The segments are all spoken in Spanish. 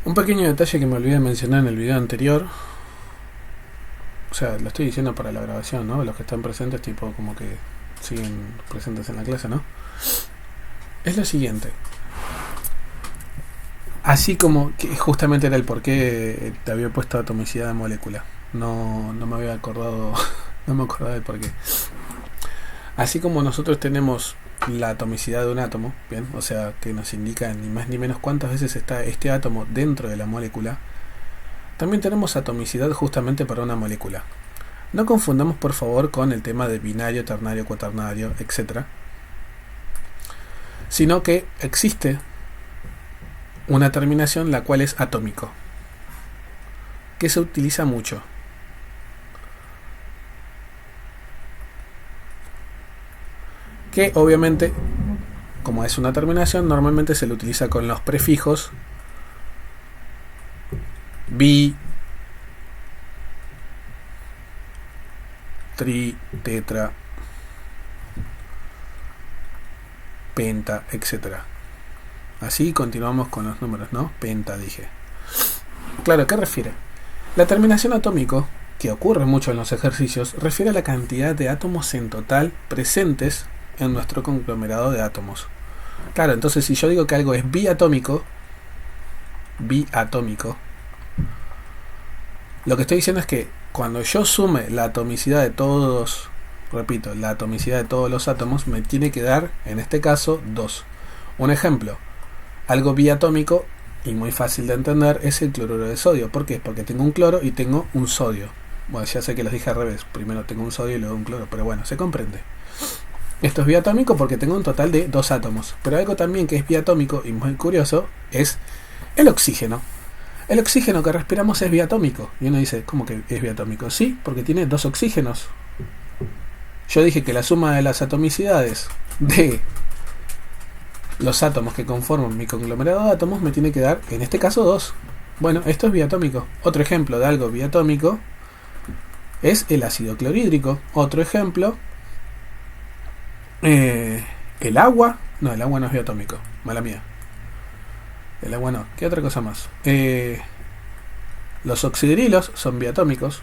Un pequeño detalle que me olvidé de mencionar en el video anterior, o sea, lo estoy diciendo para la grabación, ¿no? Los que están presentes, tipo, como que siguen presentes en la clase, ¿no? Es lo siguiente. Así como, que justamente era el por qué te había puesto atomicidad de molécula. No me había acordado, no me acordaba del por qué. Así como nosotros tenemos la atomicidad de un átomo, bien, o sea, que nos indica ni más ni menos cuántas veces está este átomo dentro de la molécula, también tenemos atomicidad justamente para una molécula. No confundamos por favor con el tema de binario, ternario, cuaternario, etc. Sino que existe una terminación la cual es atómico, que se utiliza mucho. Que obviamente, como es una terminación, normalmente se le utiliza con los prefijos bi, tri, tetra, penta, etc. Así continuamos con los números, ¿no? Penta dije. Claro, ¿a qué refiere? La terminación atómico, que ocurre mucho en los ejercicios, refiere a la cantidad de átomos en total presentes en nuestro conglomerado de átomos. Claro, entonces si yo digo que algo es biatómico, lo que estoy diciendo es que cuando yo sume la atomicidad de todos, repito, la atomicidad de todos los átomos, me tiene que dar, en este caso, 2. Un ejemplo, algo biatómico y muy fácil de entender es el cloruro de sodio. ¿Por qué? Porque tengo un cloro y tengo un sodio. Bueno, ya sé que los dije al revés, primero tengo un sodio y luego un cloro, pero bueno, se comprende. Esto es biatómico porque tengo un total de 2 átomos. Pero algo también que es biatómico y muy curioso es el oxígeno. El oxígeno que respiramos es biatómico. Y uno dice, ¿cómo que es biatómico? Sí, porque tiene 2 oxígenos. Yo dije que la suma de las atomicidades de los átomos que conforman mi conglomerado de átomos me tiene que dar, en este caso, 2. Bueno, esto es biatómico. Otro ejemplo de algo biatómico es el ácido clorhídrico. Otro ejemplo, el agua. No, el agua no es biatómico. Mala mía. El agua no. ¿Qué otra cosa más? Los oxidrilos son biatómicos.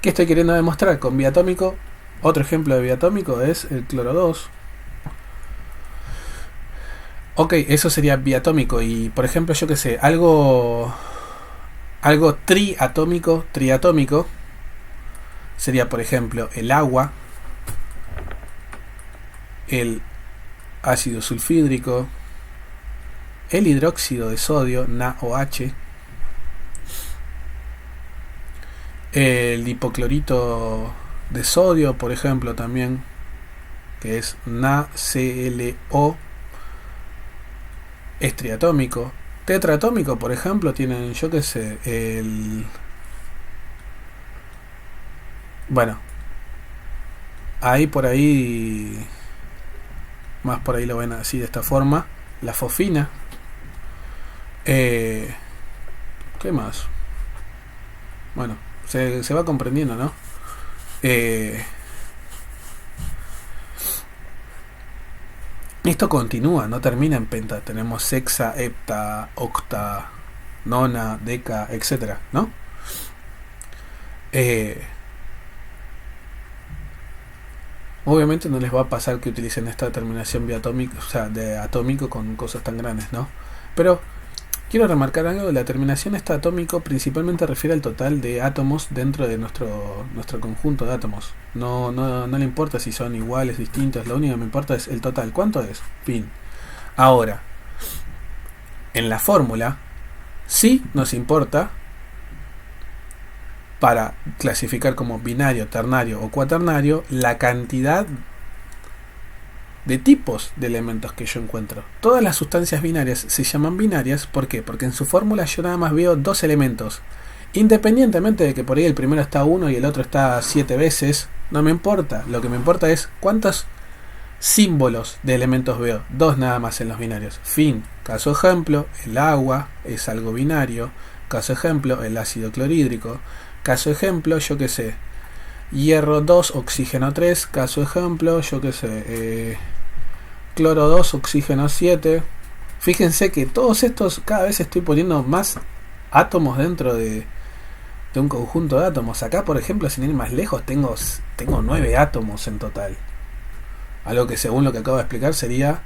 ¿Qué estoy queriendo demostrar con biatómico? Otro ejemplo de biatómico es el cloro 2. Ok, eso sería biatómico. Y por ejemplo, yo que sé, algo triatómico sería por ejemplo el agua, el ácido sulfídrico, el hidróxido de sodio, NaOH, el hipoclorito de sodio, por ejemplo, también, que es NaClO, es triatómico. Tetraatómico, por ejemplo, tienen, yo que sé, bueno, ahí por ahí, más por ahí lo ven así de esta forma, la fosfina. ¿Qué más? Bueno, se va comprendiendo, ¿no? Esto continúa, no termina en penta. Tenemos sexa, hepta, octa, nona, deca, etc., ¿no? Obviamente no les va a pasar que utilicen esta terminación biatómica, o sea, de atómico con cosas tan grandes, ¿no? Pero quiero remarcar algo, la terminación esta atómico principalmente refiere al total de átomos dentro de nuestro conjunto de átomos. No le importa si son iguales, distintos, lo único que me importa es el total. ¿Cuánto es? Fin. Ahora, en la fórmula, sí nos importa para clasificar como binario, ternario o cuaternario la cantidad de tipos de elementos que yo encuentro. Todas las sustancias binarias se llaman binarias, ¿por qué? Porque en su fórmula yo nada más veo 2 elementos. Independientemente de que por ahí el primero está 1 y el otro está 7 veces, no me importa. Lo que me importa es cuántos símbolos de elementos veo. 2 nada más en los binarios. Fin. Caso ejemplo, el agua es algo binario. Caso ejemplo, el ácido clorhídrico. Caso ejemplo, yo que sé, hierro 2, oxígeno 3. Caso ejemplo, yo que sé, cloro 2, oxígeno 7. Fíjense que todos estos, cada vez estoy poniendo más átomos dentro de un conjunto de átomos. Acá, por ejemplo, sin ir más lejos, tengo 9 átomos en total. Algo que según lo que acabo de explicar sería...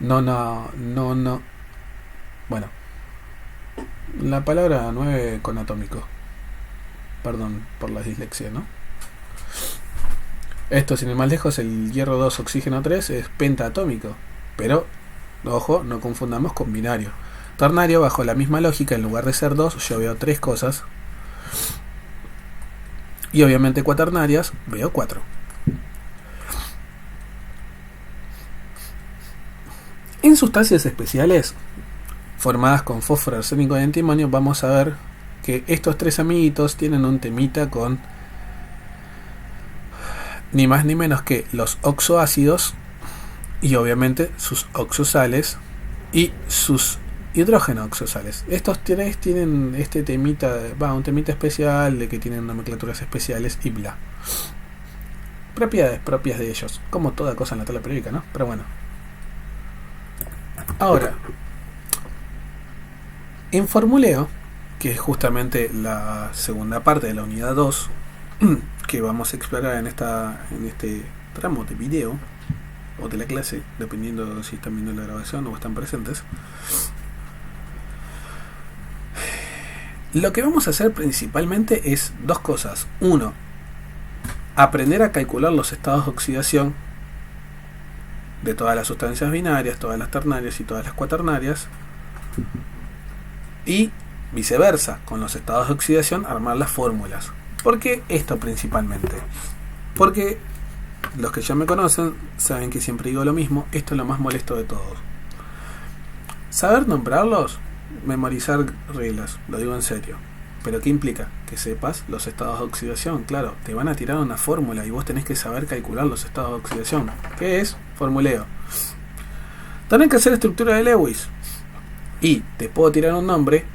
no. Bueno, la palabra 9 con atómico. Perdón por la dislexia, ¿no? Esto, sin ir más lejos, el hierro 2, oxígeno 3 es pentaatómico. Pero, ojo, no confundamos con binario. Ternario, bajo la misma lógica, en lugar de ser 2, yo veo 3 cosas. Y obviamente cuaternarias, veo 4. En sustancias especiales, formadas con fósforo, arsénico y antimonio, vamos a ver que estos 3 amiguitos tienen un temita con ni más ni menos que los oxoácidos y obviamente sus oxosales y sus hidrógeno oxosales. Estos 3 tienen este temita, un temita especial de que tienen nomenclaturas especiales y bla. Propiedades propias de ellos, como toda cosa en la tabla periódica, ¿no? Pero bueno. Ahora, en formuleo, que es justamente la segunda parte de la unidad 2, que vamos a explorar en este tramo de video o de la clase, dependiendo de si están viendo la grabación o están presentes. Lo que vamos a hacer principalmente es 2 cosas. 1, aprender a calcular los estados de oxidación de todas las sustancias binarias, todas las ternarias y todas las cuaternarias, y viceversa, con los estados de oxidación armar las fórmulas. ¿Por qué esto principalmente? Porque los que ya me conocen saben que siempre digo lo mismo, esto es lo más molesto de todos. Saber nombrarlos, memorizar reglas, lo digo en serio. ¿Pero qué implica? Que sepas los estados de oxidación. Claro, te van a tirar una fórmula y vos tenés que saber calcular los estados de oxidación. ¿Qué es? Formuleo. Tenés que hacer estructura de Lewis. Y te puedo tirar un nombre,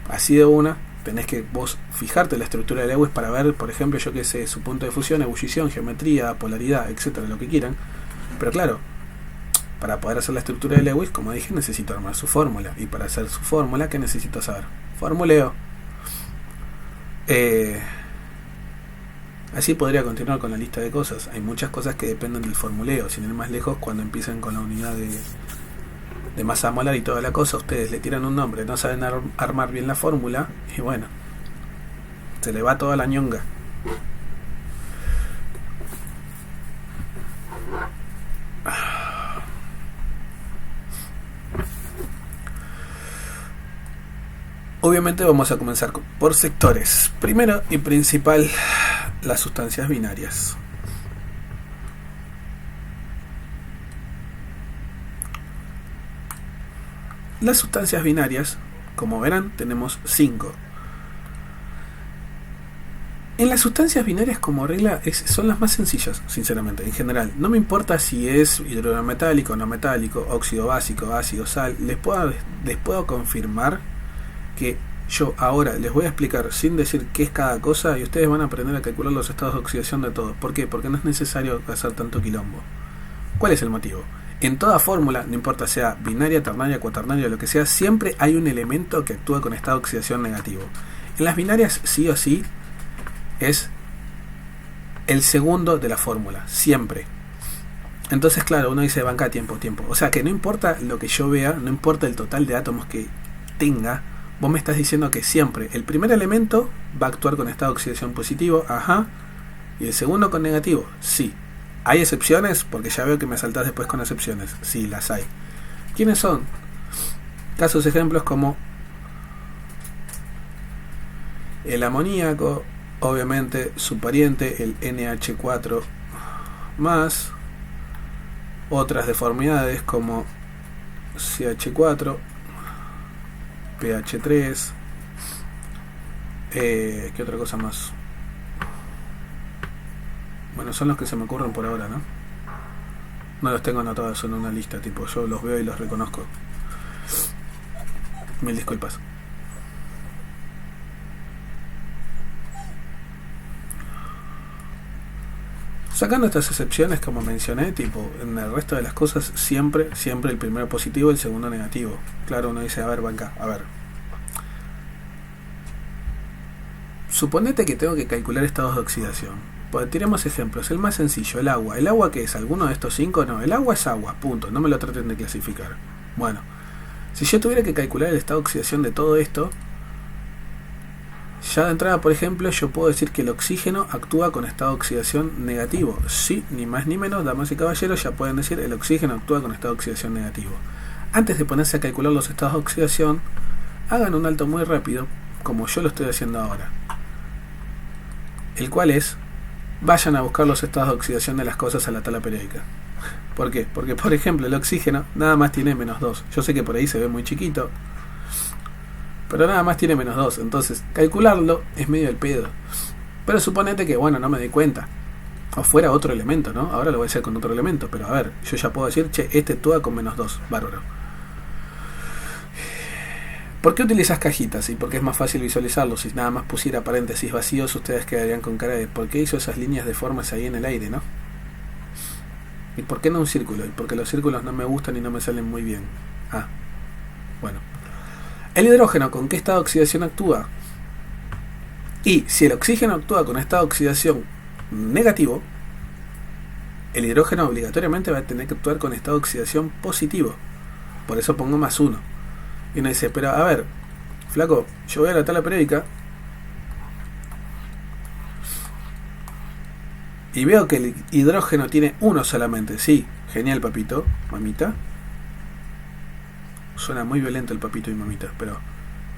así de una. Tenés que vos fijarte la estructura de Lewis para ver, por ejemplo, yo qué sé, su punto de fusión, ebullición, geometría, polaridad, etcétera, lo que quieran. Pero claro, para poder hacer la estructura de Lewis, como dije, necesito armar su fórmula. Y para hacer su fórmula, ¿qué necesito saber? Formuleo. Así podría continuar con la lista de cosas. Hay muchas cosas que dependen del formuleo. Sin ir más lejos, cuando empiezan con la unidad de masa molar y toda la cosa, ustedes le tiran un nombre, no saben armar bien la fórmula y bueno, se le va toda la ñonga. Obviamente vamos a comenzar por sectores. Primero y principal, las sustancias binarias. Las sustancias binarias, como verán, tenemos 5. En las sustancias binarias, como regla, son las más sencillas, sinceramente, en general. No me importa si es hidrógeno metálico, no metálico, óxido básico, ácido, sal. Les puedo confirmar que yo ahora les voy a explicar sin decir qué es cada cosa y ustedes van a aprender a calcular los estados de oxidación de todo. ¿Por qué? Porque no es necesario hacer tanto quilombo. ¿Cuál es el motivo? En toda fórmula, no importa sea binaria, ternaria, cuaternaria, lo que sea, siempre hay un elemento que actúa con estado de oxidación negativo. En las binarias, sí o sí, es el segundo de la fórmula, siempre. Entonces, claro, uno dice banca tiempo. O sea que no importa lo que yo vea, no importa el total de átomos que tenga, vos me estás diciendo que siempre el primer elemento va a actuar con estado de oxidación positivo, ajá, y el segundo con negativo, sí. ¿Hay excepciones? Porque ya veo que me saltás después con excepciones. Sí, las hay. ¿Quiénes son? Casos ejemplos como el amoníaco, obviamente su pariente, el NH4+, otras deformidades como CH4, PH3, ¿qué otra cosa más? Bueno, son los que se me ocurren por ahora, ¿no? No los tengo anotados en una lista, tipo, yo los veo y los reconozco. Mil disculpas. Sacando estas excepciones, como mencioné, tipo, en el resto de las cosas siempre el primero positivo y el segundo negativo. Claro, uno dice, a ver, banca, a ver. Suponete que tengo que calcular estados de oxidación. Pues tiremos ejemplos. El más sencillo, el agua. ¿El agua qué es? ¿Alguno de estos 5? No, el agua es agua, punto. No me lo traten de clasificar. Bueno, si yo tuviera que calcular el estado de oxidación de todo esto, ya de entrada, por ejemplo, yo puedo decir que el oxígeno actúa con estado de oxidación negativo. Sí, ni más ni menos, damas y caballeros, ya pueden decir el oxígeno actúa con estado de oxidación negativo. Antes de ponerse a calcular los estados de oxidación, hagan un alto muy rápido, como yo lo estoy haciendo ahora. El cual es, vayan a buscar los estados de oxidación de las cosas a la tabla periódica. ¿Por qué? Porque, por ejemplo, el oxígeno nada más tiene -2. Yo sé que por ahí se ve muy chiquito, pero nada más tiene -2. Entonces, calcularlo es medio el pedo. Pero suponete que, bueno, no me doy cuenta. O fuera otro elemento, ¿no? Ahora lo voy a hacer con otro elemento. Pero a ver, yo ya puedo decir, che, este actúa con -2. Bárbaro. ¿Por qué utilizas cajitas? Y porque es más fácil visualizarlo. Si nada más pusiera paréntesis vacíos, ustedes quedarían con cara de ¿por qué hizo esas líneas de formas ahí en el aire, no? ¿Y por qué no un círculo? Y porque los círculos no me gustan y no me salen muy bien. Ah, bueno. El hidrógeno, ¿con qué estado de oxidación actúa? Y si el oxígeno actúa con estado de oxidación negativo, el hidrógeno obligatoriamente va a tener que actuar con estado de oxidación positivo. Por eso pongo +1. Y uno dice, pero a ver, flaco, yo voy a la tabla periódica y veo que el hidrógeno tiene 1 solamente. Sí, genial, papito, mamita. Suena muy violento el papito y mamita, pero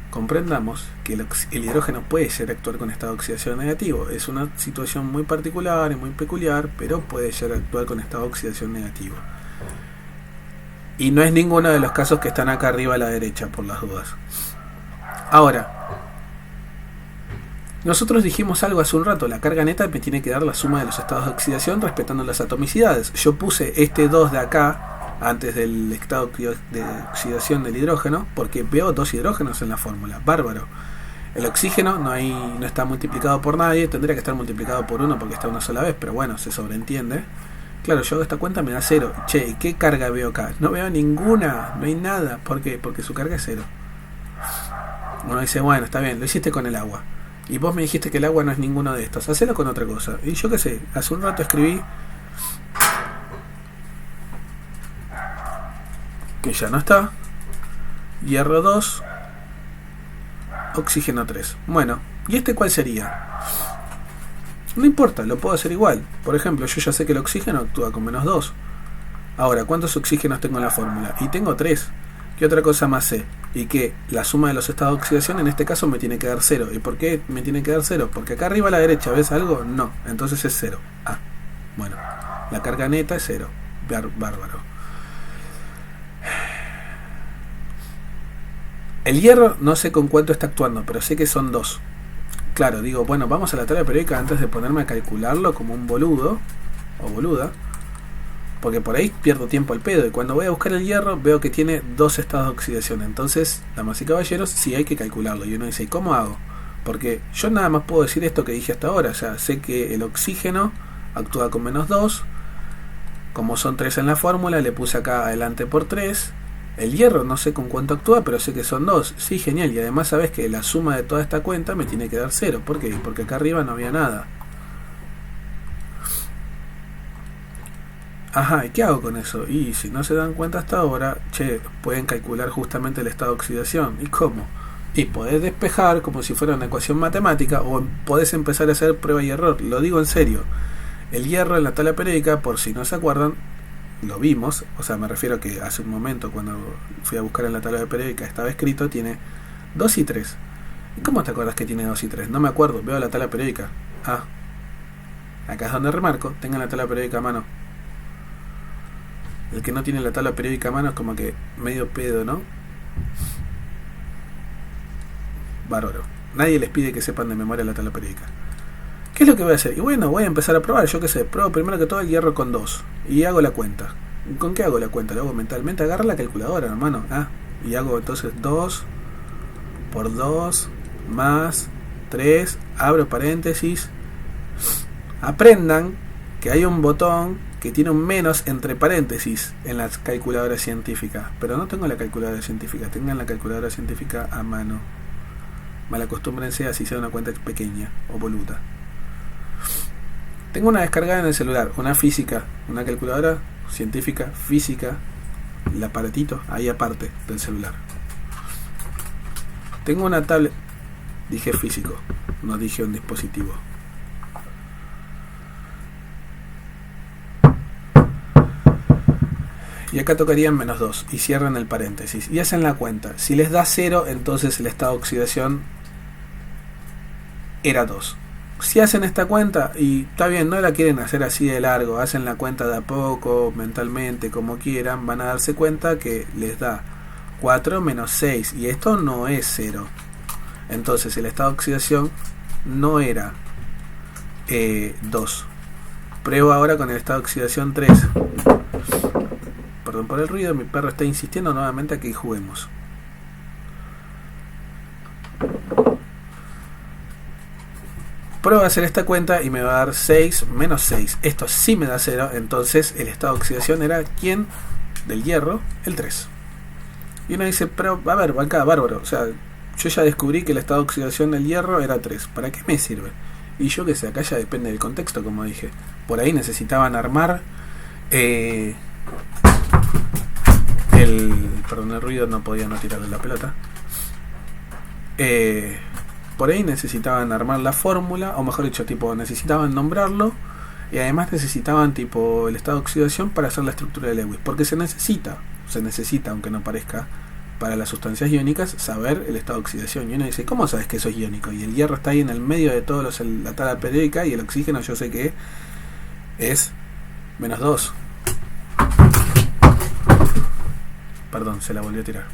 comprendamos que el hidrógeno puede llegar a actuar con estado de oxidación negativo. Es una situación muy particular y muy peculiar, pero puede llegar a actuar con estado de oxidación negativo. Y no es ninguno de los casos que están acá arriba a la derecha, por las dudas. Ahora, nosotros dijimos algo hace un rato, la carga neta me tiene que dar la suma de los estados de oxidación respetando las atomicidades. Yo puse este 2 de acá, antes del estado de oxidación del hidrógeno, porque veo 2 hidrógenos en la fórmula. Bárbaro. El oxígeno no está multiplicado por nadie, tendría que estar multiplicado por 1 porque está una sola vez, pero bueno, se sobreentiende. Claro, yo hago esta cuenta, me da 0. Che, ¿qué carga veo acá? No veo ninguna, no hay nada. ¿Por qué? Porque su carga es 0. Uno dice, bueno, está bien, lo hiciste con el agua. Y vos me dijiste que el agua no es ninguno de estos. Hacelo con otra cosa. Y yo qué sé, hace un rato escribí que ya no está. Hierro 2, oxígeno 3. Bueno, ¿y este cuál sería? No importa, lo puedo hacer igual. Por ejemplo, yo ya sé que el oxígeno actúa con -2. Ahora, ¿cuántos oxígenos tengo en la fórmula? Y tengo 3. ¿Qué otra cosa más sé? Y que la suma de los estados de oxidación en este caso me tiene que dar 0. ¿Y por qué me tiene que dar 0? Porque acá arriba a la derecha, ¿ves algo? No. Entonces es 0. Ah, bueno. La carga neta es 0. Bárbaro. El hierro no sé con cuánto está actuando, pero sé que son 2. Claro, digo, bueno, vamos a la tabla periódica antes de ponerme a calcularlo como un boludo o boluda, porque por ahí pierdo tiempo al pedo, y cuando voy a buscar el hierro veo que tiene 2 estados de oxidación. Entonces, damas y caballeros, sí hay que calcularlo. Y uno dice, ¿y cómo hago? Porque yo nada más puedo decir esto que dije hasta ahora. Ya sé que el oxígeno actúa con -2, como son 3 en la fórmula, le puse acá adelante por 3. El hierro no sé con cuánto actúa, pero sé que son 2. Sí, genial. Y además sabes que la suma de toda esta cuenta me tiene que dar 0. ¿Por qué? Porque acá arriba no había nada. Ajá, ¿y qué hago con eso? Y si no se dan cuenta hasta ahora, che, pueden calcular justamente el estado de oxidación. ¿Y cómo? Y podés despejar como si fuera una ecuación matemática, o podés empezar a hacer prueba y error. Lo digo en serio. El hierro en la tabla periódica, por si no se acuerdan, lo vimos, o sea, me refiero a que hace un momento cuando fui a buscar en la tabla periódica estaba escrito, tiene 2 y 3. ¿Y cómo te acuerdas que tiene 2 y 3? No me acuerdo, veo la tabla periódica. Ah, acá es donde remarco, tengan la tabla periódica a mano. El que no tiene la tabla periódica a mano es como que medio pedo, ¿no? Bárbaro. Nadie les pide que sepan de memoria la tabla periódica. ¿Qué es lo que voy a hacer? Y bueno, voy a empezar a probar, yo qué sé, pruebo primero que todo el hierro con 2. Y hago la cuenta. ¿Con qué hago la cuenta? Lo hago mentalmente, agarro la calculadora, hermano. Y hago entonces 2 por 2 más 3, abro paréntesis. Aprendan que hay un botón que tiene un menos entre paréntesis en la calculadora científica, pero no tengo la calculadora científica. Tengan la calculadora científica a mano. Malacostúmbrense así sea una cuenta pequeña o voluta. Tengo una descargada en el celular, una física, una calculadora científica, física, el aparatito ahí aparte del celular. Tengo una tablet, dije físico, no dije un dispositivo. Y acá tocarían -2 y cierran el paréntesis y hacen la cuenta. Si les da 0, entonces el estado de oxidación era 2. Si hacen esta cuenta, y está bien, no la quieren hacer así de largo, hacen la cuenta de a poco, mentalmente, como quieran, van a darse cuenta que les da 4 menos 6 y esto no es 0. Entonces el estado de oxidación no era 2. Pruebo ahora con el estado de oxidación 3. Perdón por el ruido, mi perro está insistiendo nuevamente a que juguemos. Pruebo a hacer esta cuenta y me va a dar 6 menos 6. Esto sí me da 0, entonces el estado de oxidación era ¿quién? Del hierro, el 3. Y uno dice, pero a ver, acá, bárbaro, o sea, yo ya descubrí que el estado de oxidación del hierro era 3. ¿Para qué me sirve? Y yo que sé, acá ya depende del contexto, como dije. Por ahí necesitaban armar perdón, el ruido, no podía no tirarle la pelota. Por ahí necesitaban armar la fórmula, o mejor dicho, tipo, necesitaban nombrarlo, y además necesitaban tipo el estado de oxidación para hacer la estructura de Lewis, porque se necesita, aunque no parezca, para las sustancias iónicas, saber el estado de oxidación. Y uno dice, ¿cómo sabes que eso es iónico? Y el hierro está ahí en el medio de todos la tabla periódica, y el oxígeno yo sé que es -2. Perdón, se la volvió a tirar.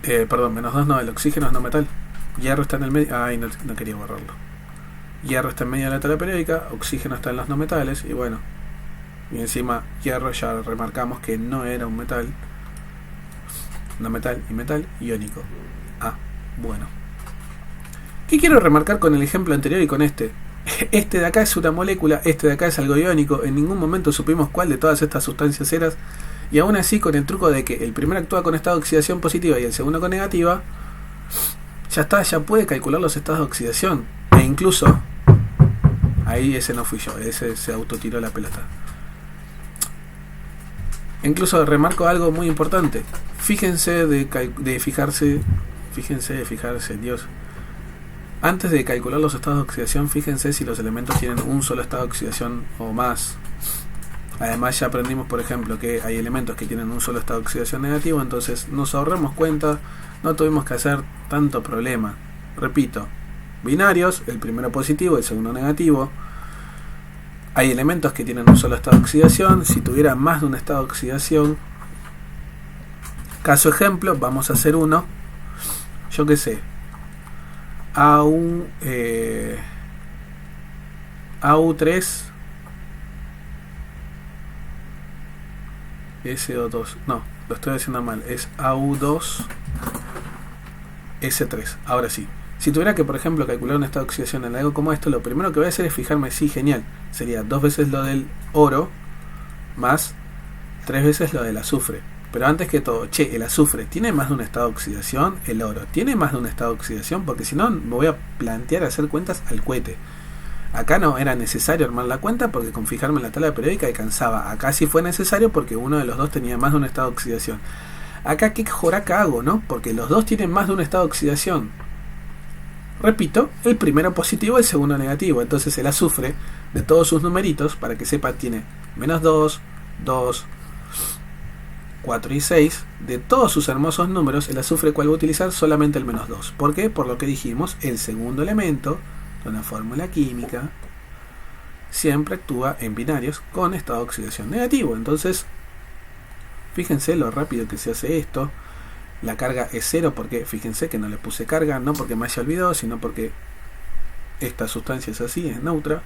Perdón, -2 no, el oxígeno es no metal. Hierro está en el medio. Ay, no quería borrarlo. Hierro está en medio de la tabla periódica, oxígeno está en los no metales, y bueno. Y encima, hierro ya remarcamos que no era un metal. No metal y metal iónico. Ah, bueno. ¿Qué quiero remarcar con el ejemplo anterior y con este? Este de acá es una molécula, este de acá es algo iónico. En ningún momento supimos cuál de todas estas sustancias eras. Y aún así, con el truco de que el primero actúa con estado de oxidación positiva y el segundo con negativa, ya está, ya puede calcular los estados de oxidación. E incluso, ahí ese no fui yo, ese se autotiró la pelota. Incluso remarco algo muy importante. Fíjense de fijarse, Dios. Antes de calcular los estados de oxidación, fíjense si los elementos tienen un solo estado de oxidación o más. Además ya aprendimos, por ejemplo, que hay elementos que tienen un solo estado de oxidación negativo, entonces nos ahorramos cuenta, no tuvimos que hacer tanto problema. Repito, binarios, el primero positivo, el segundo negativo. Hay elementos que tienen un solo estado de oxidación. Si tuviera más de un estado de oxidación, caso ejemplo, vamos a hacer uno, yo qué sé, AU3 SO2, no, lo estoy haciendo mal, es AU2 S3. Ahora sí, si tuviera que, por ejemplo, calcular un estado de oxidación en algo como esto, lo primero que voy a hacer es fijarme, sí, genial, sería 2 veces lo del oro más 3 veces lo del azufre. Pero antes que todo, el azufre ¿tiene más de un estado de oxidación? El oro ¿tiene más de un estado de oxidación? Porque si no, me voy a plantear hacer cuentas al cohete. Acá no era necesario armar la cuenta porque con fijarme en la tabla periódica alcanzaba. Acá sí fue necesario porque uno de los dos tenía más de un estado de oxidación. Acá qué joraca hago, ¿no? Porque los dos tienen más de un estado de oxidación. Repito, el primero positivo y el segundo negativo. Entonces el azufre, de todos sus numeritos, para que sepa, tiene -2, 2, 4 y 6. De todos sus hermosos números, el azufre, ¿cuál va a utilizar? Solamente el -2. ¿Por qué? Por lo que dijimos, el segundo elemento de una fórmula química siempre actúa en binarios con estado de oxidación negativo. Entonces, fíjense lo rápido que se hace esto. La carga es 0 porque, fíjense que no le puse carga, no porque me haya olvidado, sino porque esta sustancia es así, es neutra.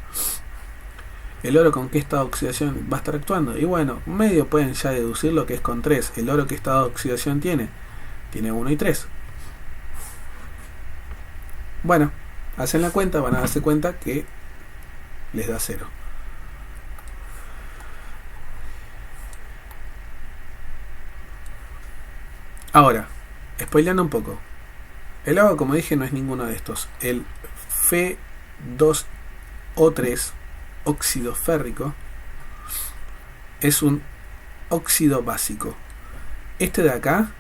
¿El oro con qué estado de oxidación va a estar actuando? Y bueno, medio pueden ya deducir lo que es con 3. ¿El oro qué estado de oxidación tiene? Tiene 1 y 3. Bueno, hacen la cuenta, van a darse cuenta que les da 0. Ahora, spoileando un poco. El agua, como dije, no es ninguno de estos. El Fe2O3 óxido férrico es un óxido básico. Este de acá,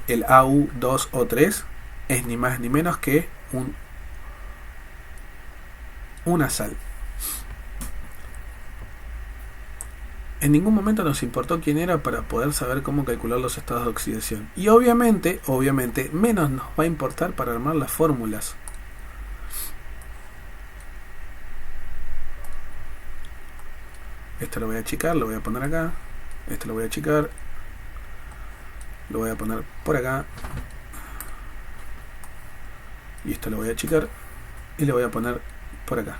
el Au2O3, es ni más ni menos que una sal. En ningún momento nos importó quién era para poder saber cómo calcular los estados de oxidación. Y obviamente, menos nos va a importar para armar las fórmulas. Esto lo voy a achicar, lo voy a poner acá. Esto lo voy a achicar. Lo voy a poner por acá. Y esto lo voy a achicar. Y lo voy a poner por acá.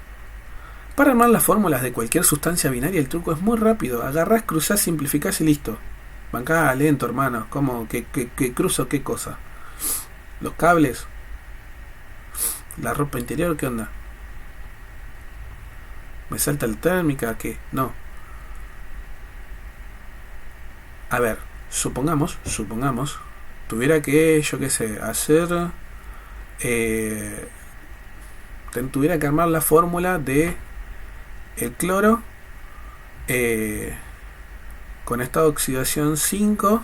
Para armar las fórmulas de cualquier sustancia binaria, el truco es muy rápido. Agarrás, cruzás, simplificás y listo. Bancá lento, hermano. ¿Cómo? ¿Qué cruzo? ¿Qué cosa? ¿Los cables? ¿La ropa interior? ¿Qué onda? ¿Me salta la térmica? ¿Qué? No. A ver, supongamos, tuviera que, yo qué sé, hacer... tuviera que armar la fórmula de el cloro con estado de oxidación 5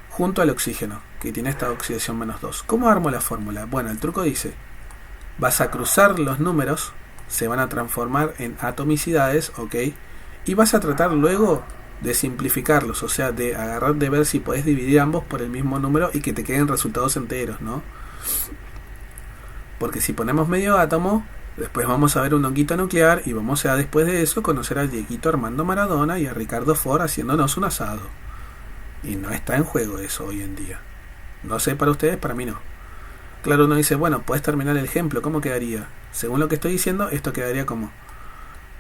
junto al oxígeno, que tiene estado de oxidación -2. ¿Cómo armo la fórmula? Bueno, el truco dice, vas a cruzar los números, se van a transformar en atomicidades, ¿ok? Y vas a tratar luego de simplificarlos, o sea, de agarrar, de ver si podés dividir ambos por el mismo número y que te queden resultados enteros, ¿no? Porque si ponemos medio átomo, después vamos a ver un honguito nuclear y vamos a después de eso conocer a Dieguito Armando Maradona y a Ricardo Ford haciéndonos un asado. Y no está en juego eso hoy en día. No sé para ustedes, para mí no. Claro, uno dice, bueno, puedes terminar el ejemplo, ¿cómo quedaría? Según lo que estoy diciendo, esto quedaría como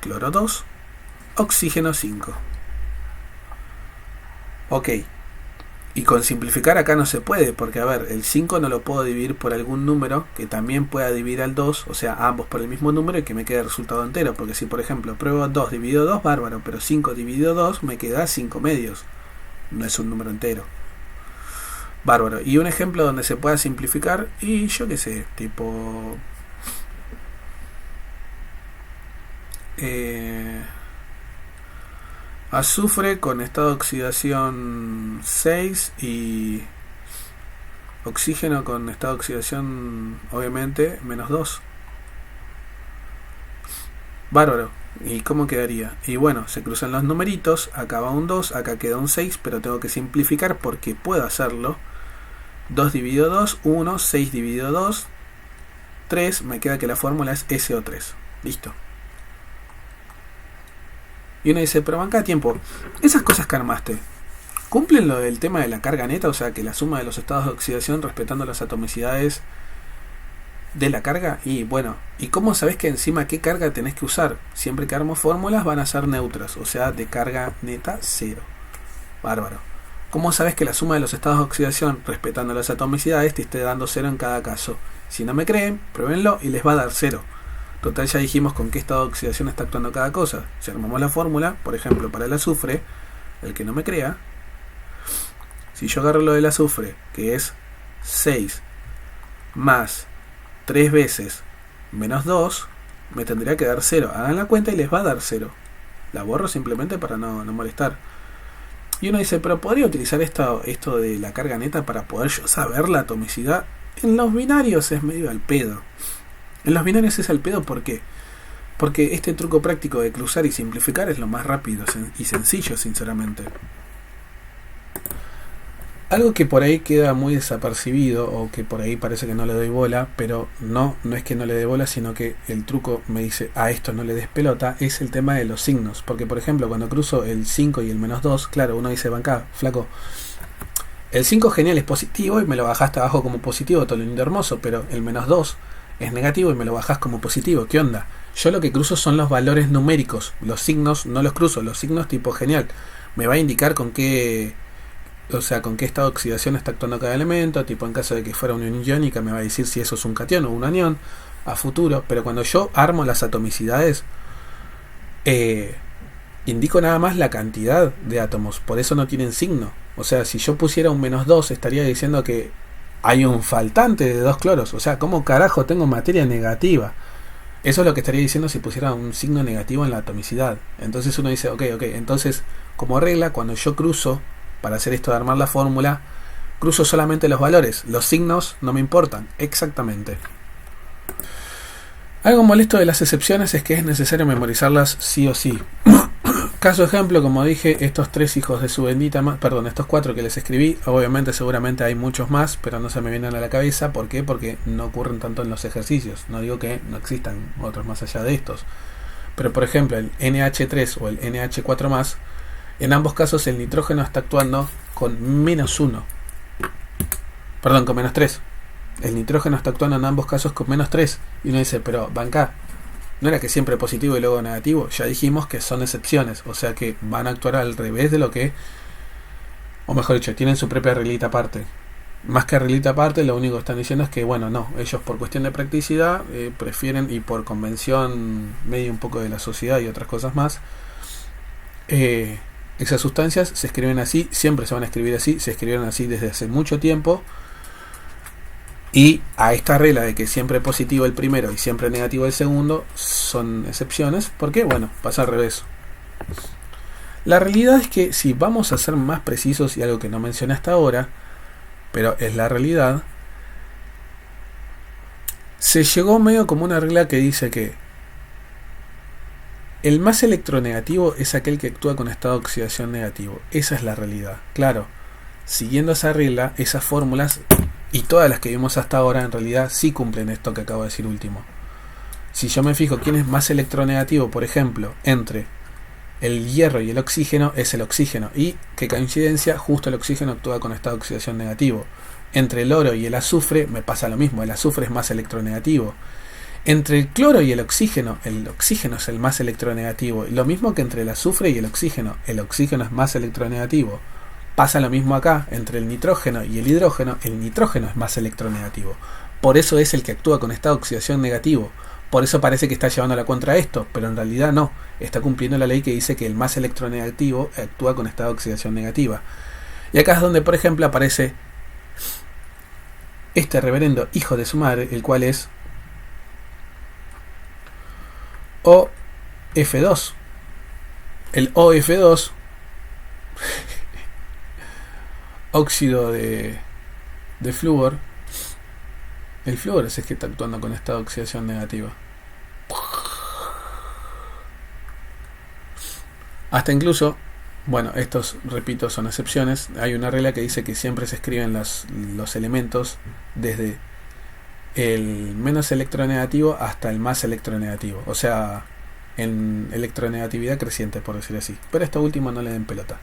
cloro 2, oxígeno 5. Ok. Y con simplificar acá no se puede, porque a ver, el 5 no lo puedo dividir por algún número que también pueda dividir al 2, o sea, ambos por el mismo número y que me quede el resultado entero, porque si por ejemplo pruebo 2 dividido 2, bárbaro, pero 5 dividido 2 me queda 5 medios, no es un número entero. Bárbaro. Y un ejemplo donde se pueda simplificar, y yo qué sé, tipo... azufre con estado de oxidación 6 y oxígeno con estado de oxidación obviamente -2. Bárbaro. ¿Y cómo quedaría? Y bueno, se cruzan los numeritos, acá va un 2, acá queda un 6, pero tengo que simplificar porque puedo hacerlo. 2 dividido 2, 1, 6 dividido 2, 3, me queda que la fórmula es SO3. Listo. Y uno dice, pero banca tiempo, esas cosas que armaste, ¿cumplen lo del tema de la carga neta? O sea, que la suma de los estados de oxidación respetando las atomicidades de la carga. Y bueno, ¿y cómo sabés que encima qué carga tenés que usar? Siempre que armo fórmulas van a ser neutras, o sea, de carga neta 0. Bárbaro. ¿Cómo sabés que la suma de los estados de oxidación respetando las atomicidades te esté dando 0 en cada caso? Si no me creen, pruébenlo y les va a dar 0. Total, ya dijimos con qué estado de oxidación está actuando cada cosa. Si armamos la fórmula, por ejemplo, para el azufre, el que no me crea, si yo agarro lo del azufre, que es 6 más 3 veces -2, me tendría que dar 0. Hagan la cuenta y les va a dar 0. La borro simplemente para no molestar. Y uno dice, pero ¿podría utilizar esto de la carga neta para poder yo saber la atomicidad? En los binarios es medio al pedo. En los binarios es al pedo, ¿por qué? Porque este truco práctico de cruzar y simplificar es lo más rápido y sencillo, sinceramente. Algo que por ahí queda muy desapercibido, o que por ahí parece que no le doy bola, pero no es que no le dé bola, sino que el truco me dice, a esto no le des pelota, es el tema de los signos. Porque, por ejemplo, cuando cruzo el 5 y el -2, claro, uno dice, banca, flaco, el 5 genial es positivo y me lo bajaste abajo como positivo, todo lo lindo hermoso, pero el -2 es negativo y me lo bajás como positivo. ¿Qué onda? Yo lo que cruzo son los valores numéricos. Los signos no los cruzo. Los signos tipo genial me va a indicar con qué o sea, con qué estado de oxidación está actuando cada elemento, tipo en caso de que fuera una unión iónica me va a decir si eso es un cation o un anión a futuro, pero cuando yo armo las atomicidades, indico nada más la cantidad de átomos, por eso no tienen signo. O sea, si yo pusiera un -2, estaría diciendo que hay un faltante de 2 cloros. O sea, ¿cómo carajo tengo materia negativa? Eso es lo que estaría diciendo si pusiera un signo negativo en la atomicidad. Entonces uno dice, ok, entonces como regla, cuando yo cruzo, para hacer esto de armar la fórmula, cruzo solamente los valores. Los signos no me importan, exactamente. Algo molesto de las excepciones es que es necesario memorizarlas sí o sí. Caso ejemplo, como dije, estos 3 hijos de su bendita perdón, estos 4 que les escribí, obviamente seguramente hay muchos más, pero no se me vienen a la cabeza. ¿Por qué? Porque no ocurren tanto en los ejercicios. No digo que no existan otros más allá de estos. Pero por ejemplo, el NH3 o el NH4+, en ambos casos el nitrógeno está actuando con -1. Perdón, con -3. El nitrógeno está actuando en ambos casos con -3. Y uno dice, pero banca, ¿no era que siempre positivo y luego negativo? Ya dijimos que son excepciones, o sea que van a actuar al revés de lo que, o mejor dicho, tienen su propia reglita aparte. Más que reglita aparte, lo único que están diciendo es que, bueno, no, ellos por cuestión de practicidad prefieren, y por convención medio un poco de la sociedad y otras cosas más, esas sustancias se escriben así, siempre se van a escribir así, se escribieron así desde hace mucho tiempo. Y a esta regla de que siempre positivo el primero y siempre negativo el segundo son excepciones, porque bueno, pasa al revés. La realidad es que si vamos a ser más precisos, y algo que no mencioné hasta ahora, pero es la realidad, se llegó medio como una regla que dice que el más electronegativo es aquel que actúa con estado de oxidación negativo. Esa es la realidad. Claro, siguiendo esa regla, esas fórmulas y todas las que vimos hasta ahora en realidad sí cumplen esto que acabo de decir último. Si yo me fijo quién es más electronegativo, por ejemplo, entre el hierro y el oxígeno, es el oxígeno. Y qué coincidencia, justo el oxígeno actúa con estado de oxidación negativo. Entre el oro y el azufre me pasa lo mismo, el azufre es más electronegativo. Entre el cloro y el oxígeno es el más electronegativo. Lo mismo que entre el azufre y el oxígeno es más electronegativo. Pasa lo mismo acá, entre el nitrógeno y el nitrógeno es más electronegativo. Por eso es el que actúa con estado de oxidación negativo. Por eso parece que está llevando la contra esto, pero en realidad no. Está cumpliendo la ley que dice que el más electronegativo actúa con estado de oxidación negativa. Y acá es donde, por ejemplo, aparece este reverendo hijo de su madre, el cual es OF2. El OF2, óxido de flúor. El flúor es el que está actuando con estado de oxidación negativa. Hasta incluso, bueno, estos, repito, son excepciones. Hay una regla que dice que siempre se escriben los elementos desde el menos electronegativo hasta el más electronegativo. O sea, en electronegatividad creciente, por decir así. Pero esto último no le den pelota.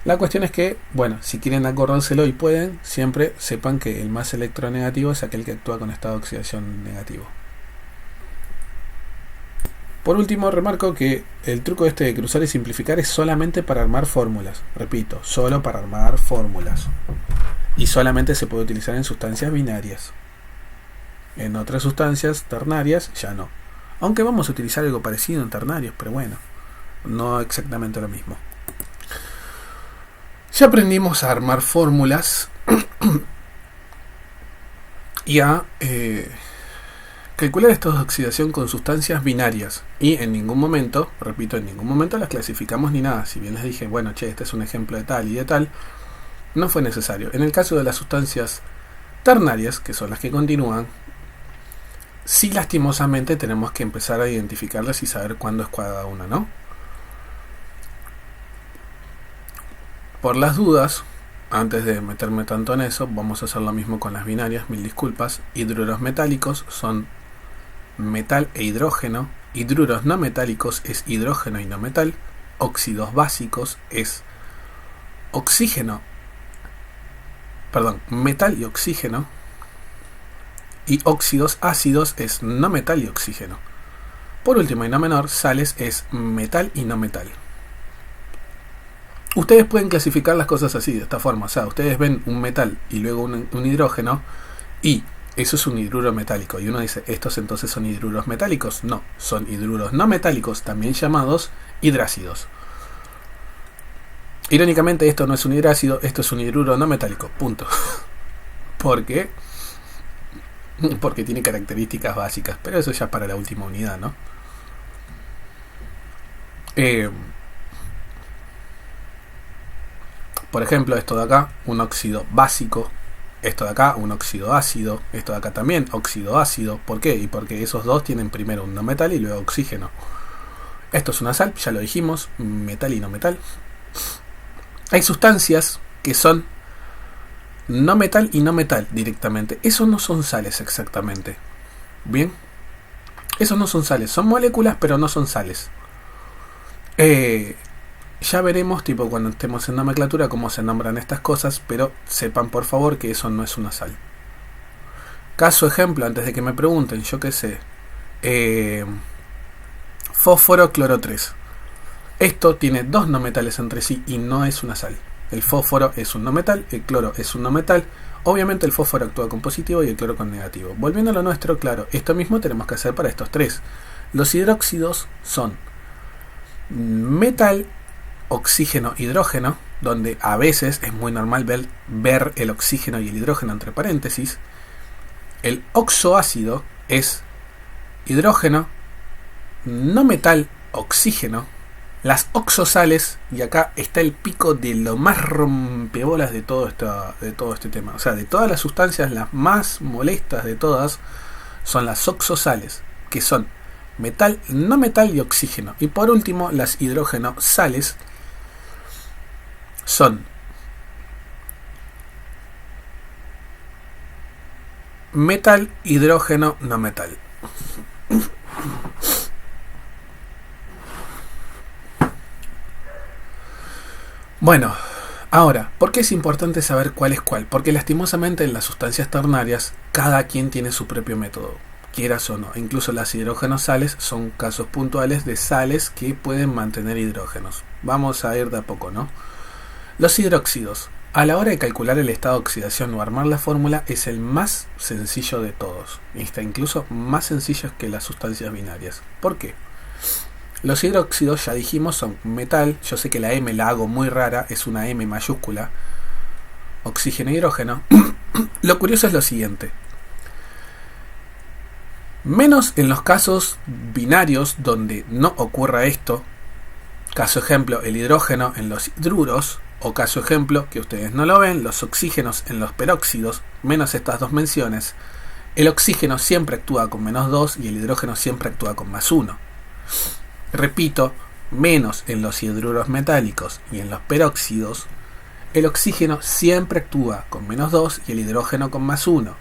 La cuestión es que, bueno, si quieren acordárselo y pueden, siempre sepan que el más electronegativo es aquel que actúa con estado de oxidación negativo. Por último, remarco que el truco este de cruzar y simplificar es solamente para armar fórmulas. Repito, solo para armar fórmulas. Y solamente se puede utilizar en sustancias binarias. En otras sustancias ternarias ya no. Aunque vamos a utilizar algo parecido en ternarios, pero bueno, no exactamente lo mismo. Ya aprendimos a armar fórmulas y a calcular estados de oxidación con sustancias binarias. Y en ningún momento, repito, en ningún momento las clasificamos ni nada. Si bien les dije, bueno, che, este es un ejemplo de tal y de tal, no fue necesario. En el caso de las sustancias ternarias, que son las que continúan, sí lastimosamente tenemos que empezar a identificarlas y saber cuándo es cada una, ¿no? Por las dudas, antes de meterme tanto en eso, vamos a hacer lo mismo con las binarias, mil disculpas. Hidruros metálicos son metal e hidrógeno. Hidruros no metálicos es hidrógeno y no metal. Óxidos básicos es oxígeno, perdón, metal y oxígeno. Y óxidos ácidos es no metal y oxígeno. Por último y no menor, sales es metal y no metal. Ustedes pueden clasificar las cosas así, de esta forma. O sea, ustedes ven un metal y luego un hidrógeno y eso es un hidruro metálico. Y uno dice, ¿estos entonces son hidruros metálicos? No, son hidruros no metálicos, también llamados hidrácidos. Irónicamente, esto no es un hidrácido, esto es un hidruro no metálico. Punto. ¿Por qué? Porque tiene características básicas. Pero eso ya para la última unidad, ¿no? Por ejemplo, esto de acá, un óxido básico. Esto de acá, un óxido ácido. Esto de acá también, óxido ácido. ¿Por qué? Y porque esos dos tienen primero un no metal y luego oxígeno. Esto es una sal, ya lo dijimos, metal y no metal. Hay sustancias que son no metal y no metal directamente. Esos no son sales exactamente. Bien. Esos no son sales. Son moléculas, pero no son sales. Ya veremos, tipo, cuando estemos en nomenclatura, cómo se nombran estas cosas, pero sepan por favor que eso no es una sal. Caso ejemplo, antes de que me pregunten, yo qué sé. Fósforo cloro 3. Esto tiene dos no metales entre sí y no es una sal. El fósforo es un no metal, el cloro es un no metal. Obviamente el fósforo actúa con positivo y el cloro con negativo. Volviendo a lo nuestro, claro, esto mismo tenemos que hacer para estos tres. Los hidróxidos son metal, oxígeno, hidrógeno, donde a veces es muy normal ver el oxígeno y el hidrógeno entre paréntesis. El oxoácido es hidrógeno, no metal, oxígeno. Las oxosales, y acá está el pico de lo más rompebolas de todo este tema. O sea, de todas las sustancias, las más molestas de todas son las oxosales, que son metal, no metal y oxígeno. Y por último, las hidrógenosales son metal, hidrógeno, no metal. Bueno, ahora, ¿por qué es importante saber cuál es cuál? Porque lastimosamente en las sustancias ternarias cada quien tiene su propio método, quieras o no. Incluso las hidrógenosales son casos puntuales de sales que pueden mantener hidrógenos. Vamos a ir de a poco, ¿no? Los hidróxidos. A la hora de calcular el estado de oxidación o armar la fórmula es el más sencillo de todos. Está incluso más sencillo que las sustancias binarias. ¿Por qué? Los hidróxidos, ya dijimos, son metal. Yo sé que la M la hago muy rara, es una M mayúscula. Oxígeno e hidrógeno. Lo curioso es lo siguiente. Menos en los casos binarios donde no ocurra esto. Caso ejemplo, el hidrógeno en los hidruros. O caso ejemplo, que ustedes no lo ven, los oxígenos en los peróxidos. Menos estas dos menciones. El oxígeno siempre actúa con -2 y el hidrógeno siempre actúa con +1. Repito, menos en los hidruros metálicos y en los peróxidos, el oxígeno siempre actúa con -2 y el hidrógeno con +1.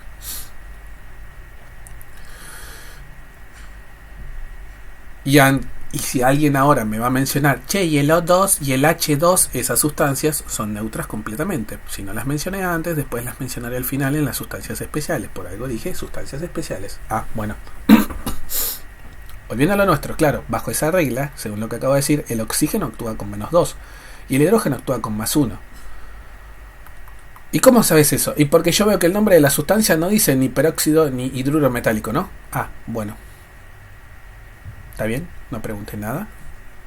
Y si alguien ahora me va a mencionar, che, y el O2 y el H2, esas sustancias son neutras completamente. Si no las mencioné antes, después las mencionaré al final en las sustancias especiales. Por algo dije sustancias especiales. Ah, bueno. Volviendo a lo nuestro, claro, bajo esa regla, según lo que acabo de decir, el oxígeno actúa con -2 y el hidrógeno actúa con +1. ¿Y cómo sabes eso? Y porque yo veo que el nombre de la sustancia no dice ni peróxido ni hidruro metálico, ¿no? Ah, bueno. ¿Está bien? No preguntes nada.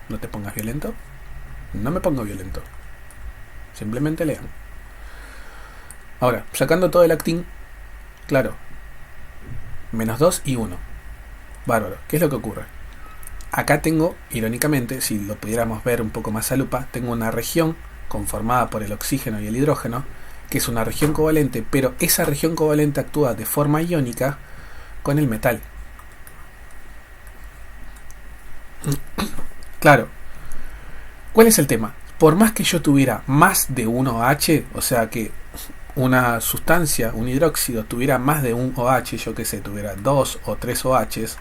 No te pongas violento. No me pongo violento. Simplemente lean. Ahora, sacando todo el actín, claro, -2 y 1. Bárbaro, ¿qué es lo que ocurre? Acá tengo, irónicamente, si lo pudiéramos ver un poco más a lupa, tengo una región conformada por el oxígeno y el hidrógeno, que es una región covalente, pero esa región covalente actúa de forma iónica con el metal. Claro, ¿cuál es el tema? Por más que yo tuviera más de un OH, o sea que una sustancia, un hidróxido, tuviera más de un OH, yo que sé, tuviera 2 o 3 OHs,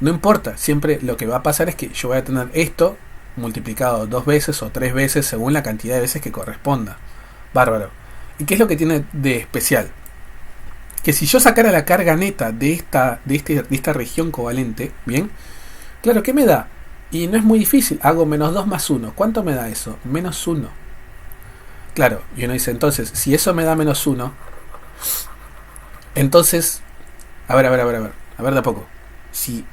no importa, siempre lo que va a pasar es que yo voy a tener esto multiplicado 2 veces o 3 veces según la cantidad de veces que corresponda. Bárbaro. ¿Y qué es lo que tiene de especial? Que si yo sacara la carga neta de esta región covalente, bien, claro, ¿qué me da? Y no es muy difícil, hago menos 2 más 1. ¿Cuánto me da eso? Menos 1. Claro, y uno dice, entonces, si eso me da menos 1, entonces, a ver de a poco. Si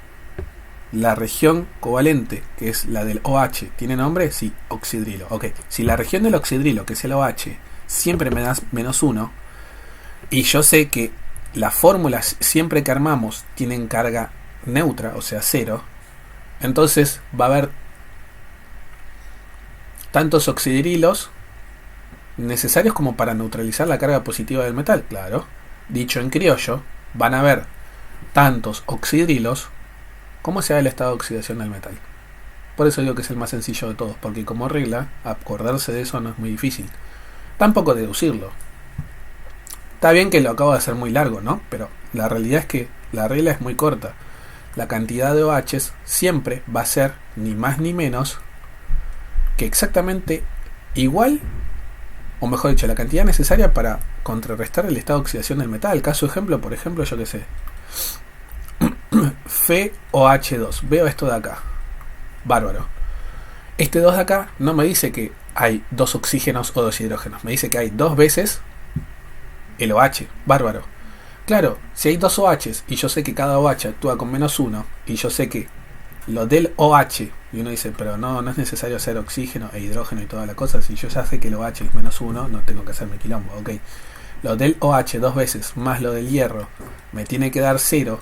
la región covalente, que es la del OH, ¿tiene nombre? Sí, oxidrilo. Ok, si la región del oxidrilo, que es el OH, siempre me da menos 1, y yo sé que las fórmulas siempre que armamos tienen carga neutra, o sea, 0, entonces va a haber tantos oxidrilos necesarios como para neutralizar la carga positiva del metal, claro. Dicho en criollo, van a haber tantos oxidrilos como sea el estado de oxidación del metal. Por eso digo que es el más sencillo de todos, porque como regla, acordarse de eso no es muy difícil. Tampoco deducirlo. Está bien que lo acabo de hacer muy largo, ¿no? Pero la realidad es que la regla es muy corta. La cantidad de OHs siempre va a ser ni más ni menos que exactamente igual, o mejor dicho, la cantidad necesaria para contrarrestar el estado de oxidación del metal. Caso ejemplo, por ejemplo, yo que sé, FOH2. Veo esto de acá. Bárbaro. Este 2 de acá no me dice que hay 2 oxígenos o 2 hidrógenos. Me dice que hay 2 veces el OH. Bárbaro. Claro, si hay 2 OHs y yo sé que cada OH actúa con menos 1, y yo sé que lo del OH, y uno dice, pero no es necesario hacer oxígeno e hidrógeno y toda la cosa, si yo ya sé que el OH es menos 1, no tengo que hacerme quilombo, ok. Lo del OH 2 veces más lo del hierro me tiene que dar 0,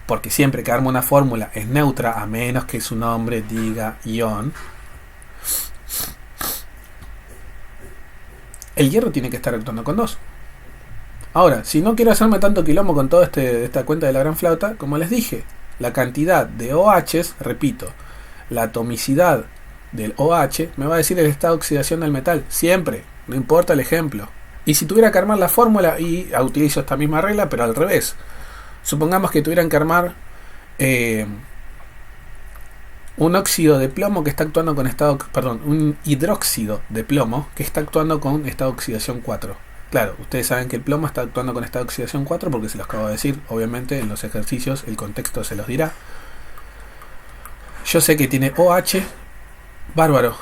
porque siempre que armo una fórmula es neutra, a menos que su nombre diga ion. El hierro tiene que estar actuando con 2. Ahora, si no quiero hacerme tanto quilombo con toda esta cuenta de la gran flauta, como les dije, la cantidad de OHs, repito, la atomicidad del OH me va a decir el estado de oxidación del metal, siempre, no importa el ejemplo. Y si tuviera que armar la fórmula, y utilizo esta misma regla, pero al revés. Supongamos que tuvieran que armar un óxido de plomo que está actuando con un hidróxido de plomo que está actuando con estado de oxidación 4. Claro, ustedes saben que el plomo está actuando con estado de oxidación 4 porque se los acabo de decir, obviamente en los ejercicios el contexto se los dirá. Yo sé que tiene OH, bárbaro.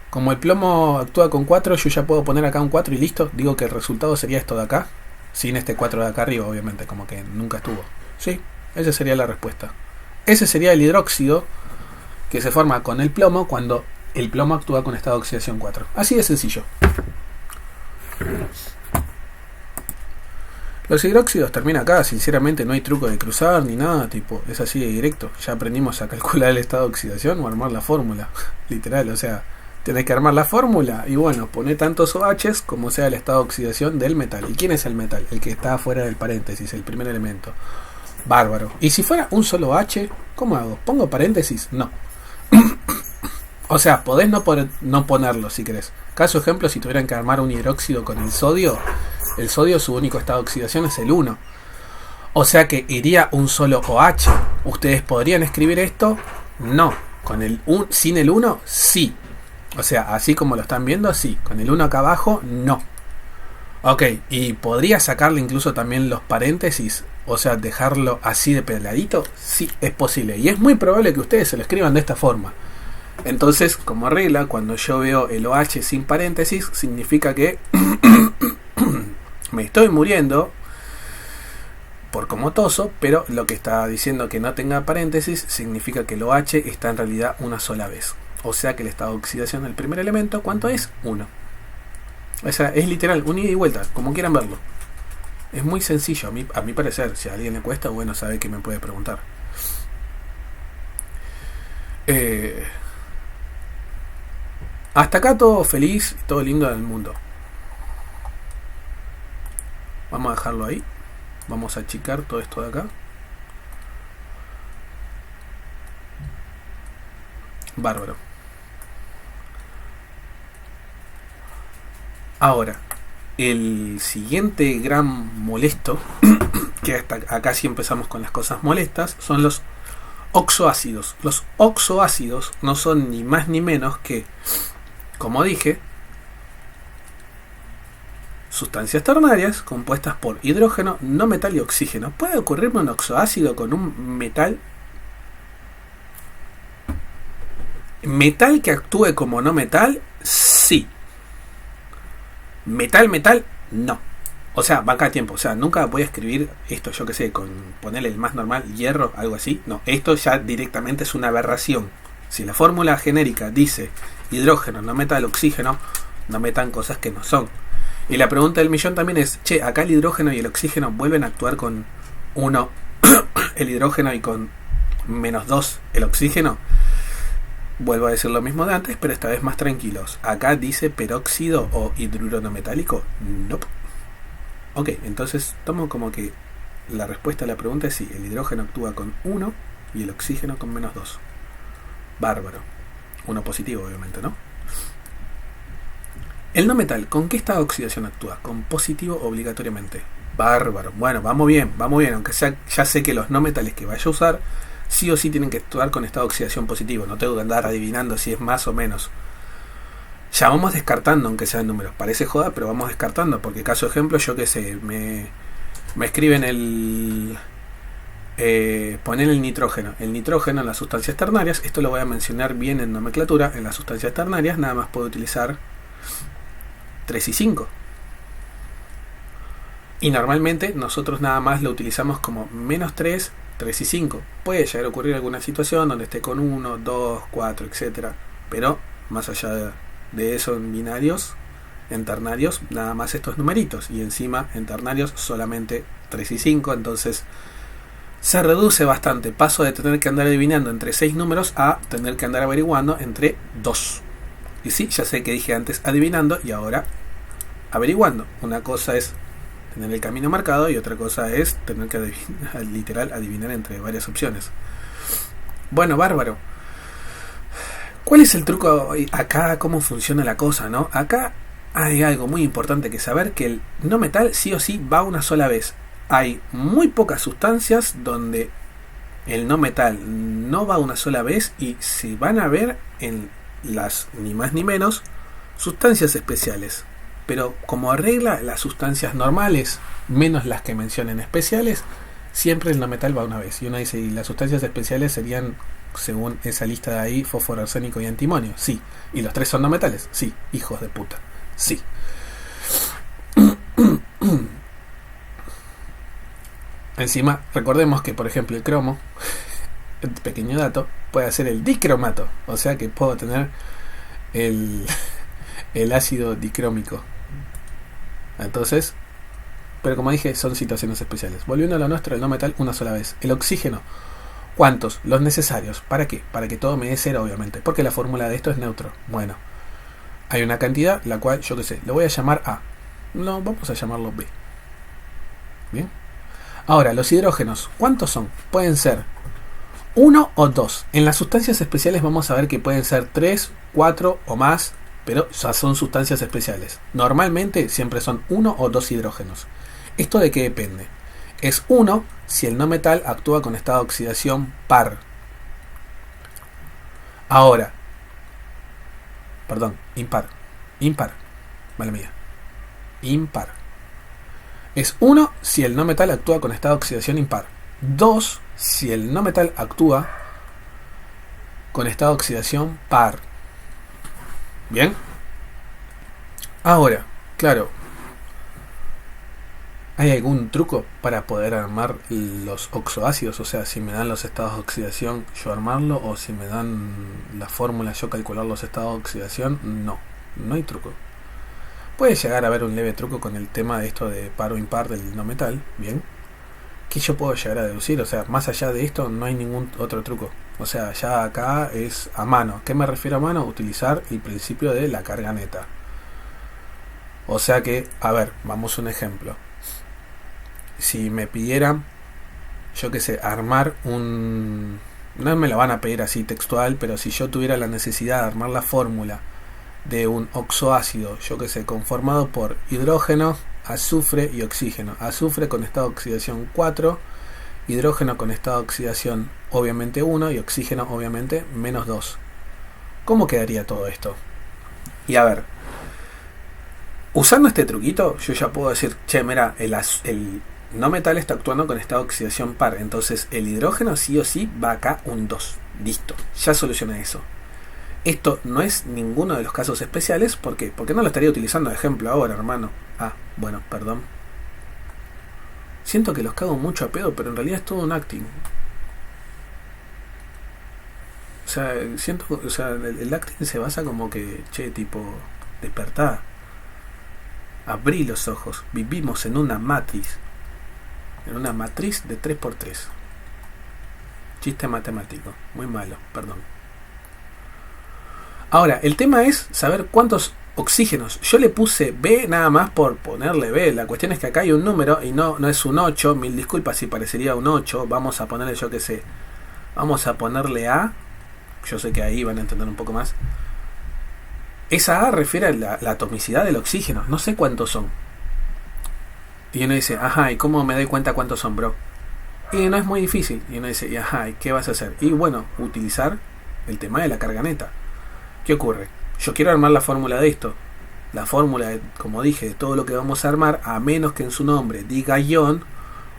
Como el plomo actúa con 4, yo ya puedo poner acá un 4 y listo. Digo que el resultado sería esto de acá, sin este 4 de acá arriba, obviamente, como que nunca estuvo. Sí, esa sería la respuesta. Ese sería el hidróxido que se forma con el plomo cuando el plomo actúa con estado de oxidación 4. Así de sencillo. Los hidróxidos termina acá, sinceramente no hay truco de cruzar ni nada, tipo, es así de directo. Ya aprendimos a calcular el estado de oxidación o armar la fórmula, literal, o sea, tenés que armar la fórmula y bueno, poné tantos OHs como sea el estado de oxidación del metal. ¿Y quién es el metal? El que está fuera del paréntesis, el primer elemento. Bárbaro. ¿Y si fuera un solo H, cómo hago? ¿Pongo paréntesis? No. O sea, podés no ponerlo si querés. Caso ejemplo, si tuvieran que armar un hidróxido con el sodio su único estado de oxidación es el 1. O sea que iría un solo OH. ¿Ustedes podrían escribir esto? No. Sin el 1, sí. O sea, así como lo están viendo, sí. Con el 1 acá abajo, no. Ok, y podría sacarle incluso también los paréntesis, o sea, dejarlo así de peladito. Sí, es posible. Y es muy probable que ustedes se lo escriban de esta forma. Entonces, como regla, cuando yo veo el OH sin paréntesis, significa que me estoy muriendo por como toso, pero lo que está diciendo que no tenga paréntesis significa que el OH está en realidad una sola vez. O sea que el estado de oxidación del primer elemento, ¿cuánto es? 1. O sea, es literal, un ida y vuelta, como quieran verlo. Es muy sencillo, a mi parecer. Si a alguien le cuesta, bueno, sabe que me puede preguntar. Hasta acá todo feliz, todo lindo del mundo. Vamos a dejarlo ahí. Vamos a achicar todo esto de acá. Bárbaro. Ahora, el siguiente gran molesto, que hasta acá sí empezamos con las cosas molestas, son los oxoácidos. Los oxoácidos no son ni más ni menos que, como dije, sustancias ternarias compuestas por hidrógeno, no metal y oxígeno. ¿Puede ocurrirme un oxoácido con un metal? Metal que actúe como no metal, sí. Metal, no. O sea, va cada tiempo. O sea, nunca voy a escribir esto, yo que sé, con ponerle el más normal, hierro, algo así. No, esto ya directamente es una aberración. Si la fórmula genérica dice hidrógeno, no metal, oxígeno, no metan cosas que no son. Y la pregunta del millón también es, che, acá el hidrógeno y el oxígeno vuelven a actuar con 1 el hidrógeno y con -2 el oxígeno. Vuelvo a decir lo mismo de antes, pero esta vez más tranquilos. Acá dice peróxido o hidruro no metálico. Nope. Ok, entonces tomo como que la respuesta a la pregunta es sí, el hidrógeno actúa con 1 y el oxígeno con -2. Bárbaro. 1 positivo, obviamente, ¿no? El no metal, ¿con qué estado de oxidación actúa? Con positivo obligatoriamente. Bárbaro. Bueno, vamos bien, aunque sea, ya sé que los no metales que vaya a usar sí o sí tienen que actuar con estado de oxidación positivo. No tengo que andar adivinando si es más o menos. Ya vamos descartando, aunque sean números. Parece joda, pero vamos descartando. Porque caso ejemplo, yo que sé, me escriben poner el nitrógeno. El nitrógeno en las sustancias ternarias, esto lo voy a mencionar bien en nomenclatura. En las sustancias ternarias nada más puedo utilizar 3 y 5. Y normalmente nosotros nada más lo utilizamos como -3, 3 y 5. Puede llegar a ocurrir alguna situación donde esté con 1, 2, 4, etc. Pero más allá de eso en binarios, en ternarios, nada más estos numeritos. Y encima en ternarios solamente 3 y 5. Entonces se reduce bastante. Paso de tener que andar adivinando entre 6 números a tener que andar averiguando entre 2. Y sí, ya sé que dije antes adivinando y ahora averiguando. Una cosa es tener el camino marcado y otra cosa es tener que literal adivinar entre varias opciones. Bueno, bárbaro. ¿Cuál es el truco acá? ¿Cómo funciona la cosa, no? Acá hay algo muy importante que saber, que el no metal sí o sí va una sola vez. Hay muy pocas sustancias donde el no metal no va una sola vez y se van a ver en las ni más ni menos sustancias especiales. Pero como regla, las sustancias normales, menos las que mencionen especiales, siempre el no metal va una vez. Y uno dice, ¿y las sustancias especiales serían, según esa lista de ahí, fósforo, arsénico y antimonio? Sí. ¿Y los 3 son no metales? Sí. Hijos de puta. Sí. Encima, recordemos que, por ejemplo, el cromo, pequeño dato, puede ser el dicromato. O sea que puedo tener el ácido dicrómico. Entonces, pero como dije, son situaciones especiales. Volviendo a lo nuestro, el no metal una sola vez. El oxígeno, ¿cuántos? Los necesarios. ¿Para qué? Para que todo me dé cero, obviamente. Porque la fórmula de esto es neutro. Bueno, hay una cantidad, la cual, yo qué sé, lo voy a llamar A. No, vamos a llamarlo B. Bien. Ahora, los hidrógenos, ¿cuántos son? Pueden ser 1 o 2. En las sustancias especiales vamos a ver que pueden ser 3, 4 o más. Pero ya son sustancias especiales. Normalmente siempre son 1 o 2 hidrógenos. ¿Esto de qué depende? Es 1 si el no metal actúa con estado de oxidación par. Ahora, perdón, impar. Impar. Mala mía. Impar. Es 1 si el no metal actúa con estado de oxidación impar. 2 si el no metal actúa con estado de oxidación par. Bien. Ahora, claro, ¿hay algún truco para poder armar los oxoácidos? O sea, si me dan los estados de oxidación, yo armarlo, o si me dan la fórmula, yo calcular los estados de oxidación. No hay truco. Puede llegar a haber un leve truco con el tema de esto de par o impar del no metal, bien, que yo puedo llegar a deducir. O sea, más allá de esto no hay ningún otro truco. O sea, ya acá es a mano. ¿Qué me refiero a mano? Utilizar el principio de la carga neta. O sea que, a ver, vamos a un ejemplo. Si me pidieran, yo qué sé, armar un... No me lo van a pedir así textual, pero si yo tuviera la necesidad de armar la fórmula de un oxoácido, yo qué sé, conformado por hidrógeno, azufre y oxígeno. Azufre con estado de oxidación 4, hidrógeno con estado de oxidación obviamente 1 y oxígeno obviamente -2. ¿Cómo quedaría todo esto? Y a ver, usando este truquito, yo ya puedo decir, che, mira, el no metal está actuando con estado de oxidación par, entonces el hidrógeno sí o sí va acá un 2. Listo, ya solucioné eso. Esto no es ninguno de los casos especiales. ¿Por qué? Porque no lo estaría utilizando de ejemplo ahora, hermano. Ah, bueno, perdón. Siento que los cago mucho a pedo, pero en realidad es todo un acting. O sea, siento, o sea, el acting se basa como que, che, tipo, despertá, abrí los ojos, vivimos en una matriz de 3x3. Chiste matemático, muy malo, perdón. Ahora, el tema es saber cuántos oxígenos. Yo le puse B nada más por ponerle B. La cuestión es que acá hay un número y no es un 8. Mil disculpas si parecería un 8. Vamos a ponerle, yo que sé, vamos a ponerle A. Yo sé que ahí van a entender un poco más. Esa A refiere a la atomicidad del oxígeno. No sé cuántos son. Y uno dice, ajá, ¿y cómo me doy cuenta cuántos son, bro? Y no es muy difícil. Y uno dice, y ajá, ¿y qué vas a hacer? Y bueno, utilizar el tema de la carga neta. ¿Qué ocurre? Yo quiero armar la fórmula de esto. La fórmula, como dije, de todo lo que vamos a armar, a menos que en su nombre diga ion,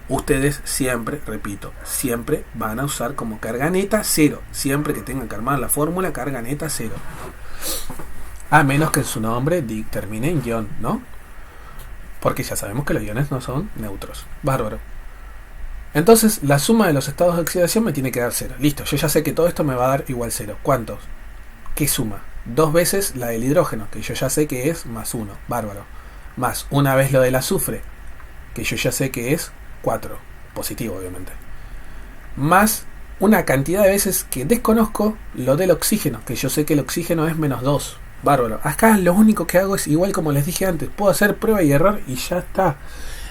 ustedes siempre, repito, siempre van a usar como carga neta 0. Siempre que tengan que armar la fórmula, carga neta 0. A menos que en su nombre termine en ion, ¿no? Porque ya sabemos que los iones no son neutros. Bárbaro. Entonces, la suma de los estados de oxidación me tiene que dar 0. Listo, yo ya sé que todo esto me va a dar igual 0. ¿Cuántos? ¿Qué suma? 2 veces la del hidrógeno, que yo ya sé que es más 1. Bárbaro. Más una vez lo del azufre, que yo ya sé que es 4. Positivo, obviamente. Más una cantidad de veces que desconozco lo del oxígeno, que yo sé que el oxígeno es menos 2. Bárbaro. Acá lo único que hago es igual como les dije antes. Puedo hacer prueba y error y ya está.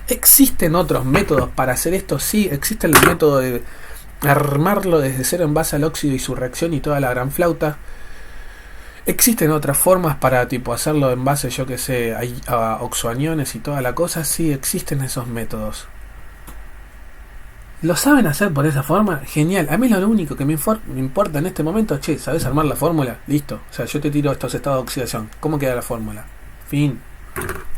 ¿Existen otros métodos para hacer esto? Sí, existe el método de armarlo desde cero en base al óxido y su reacción y toda la gran flauta. ¿Existen otras formas para tipo hacerlo en base, yo que sé, a oxoaniones y toda la cosa? Sí, existen esos métodos. ¿Lo saben hacer por esa forma? Genial. A mí lo único que me importa en este momento es, che, ¿sabes armar la fórmula? Listo. O sea, yo te tiro estos estados de oxidación. ¿Cómo queda la fórmula? Fin.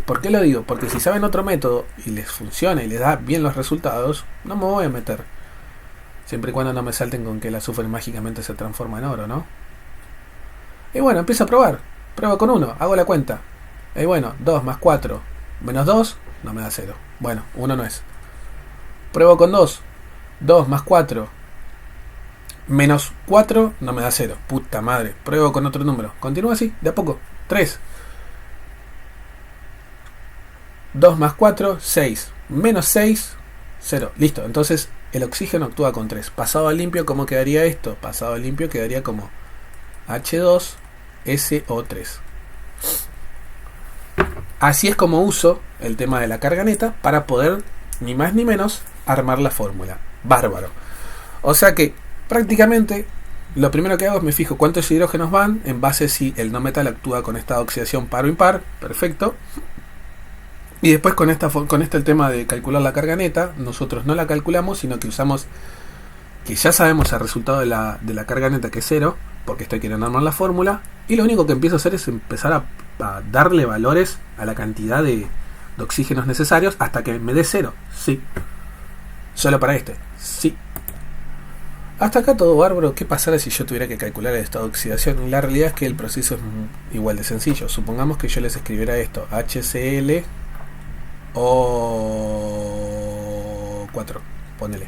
¿Por qué lo digo? Porque si saben otro método y les funciona y les da bien los resultados, no me voy a meter. Siempre y cuando no me salten con que el azufre mágicamente se transforma en oro, ¿no? Y bueno, empiezo a probar. Pruebo con 1, hago la cuenta. Y bueno, 2 más 4 menos 2 no me da 0. Bueno, 1 no es. Pruebo con 2. 2 más 4 menos 4 no me da 0. Puta madre. Pruebo con otro número. Continúa así, de a poco. 3. 2 más 4, 6. Menos 6, 0. Listo. Entonces el oxígeno actúa con 3. Pasado a limpio, ¿cómo quedaría esto? Pasado a limpio quedaría como H2SO3. Así es como uso el tema de la carga neta para poder, ni más ni menos, armar la fórmula. Bárbaro. O sea que prácticamente lo primero que hago es me fijo cuántos hidrógenos van en base si el no metal actúa con esta oxidación par o impar. Perfecto. Y después con el tema de calcular la carga neta, nosotros no la calculamos, sino que usamos, que ya sabemos el resultado de la carga neta, que es 0, porque estoy queriendo armar la fórmula, y lo único que empiezo a hacer es empezar a darle valores a la cantidad de oxígenos necesarios hasta que me dé 0. Sí. Solo para este. Sí. Hasta acá todo bárbaro. ¿Qué pasara si yo tuviera que calcular el estado de oxidación? La realidad es que el proceso es igual de sencillo. Supongamos que yo les escribiera esto: HCl O4, ponele.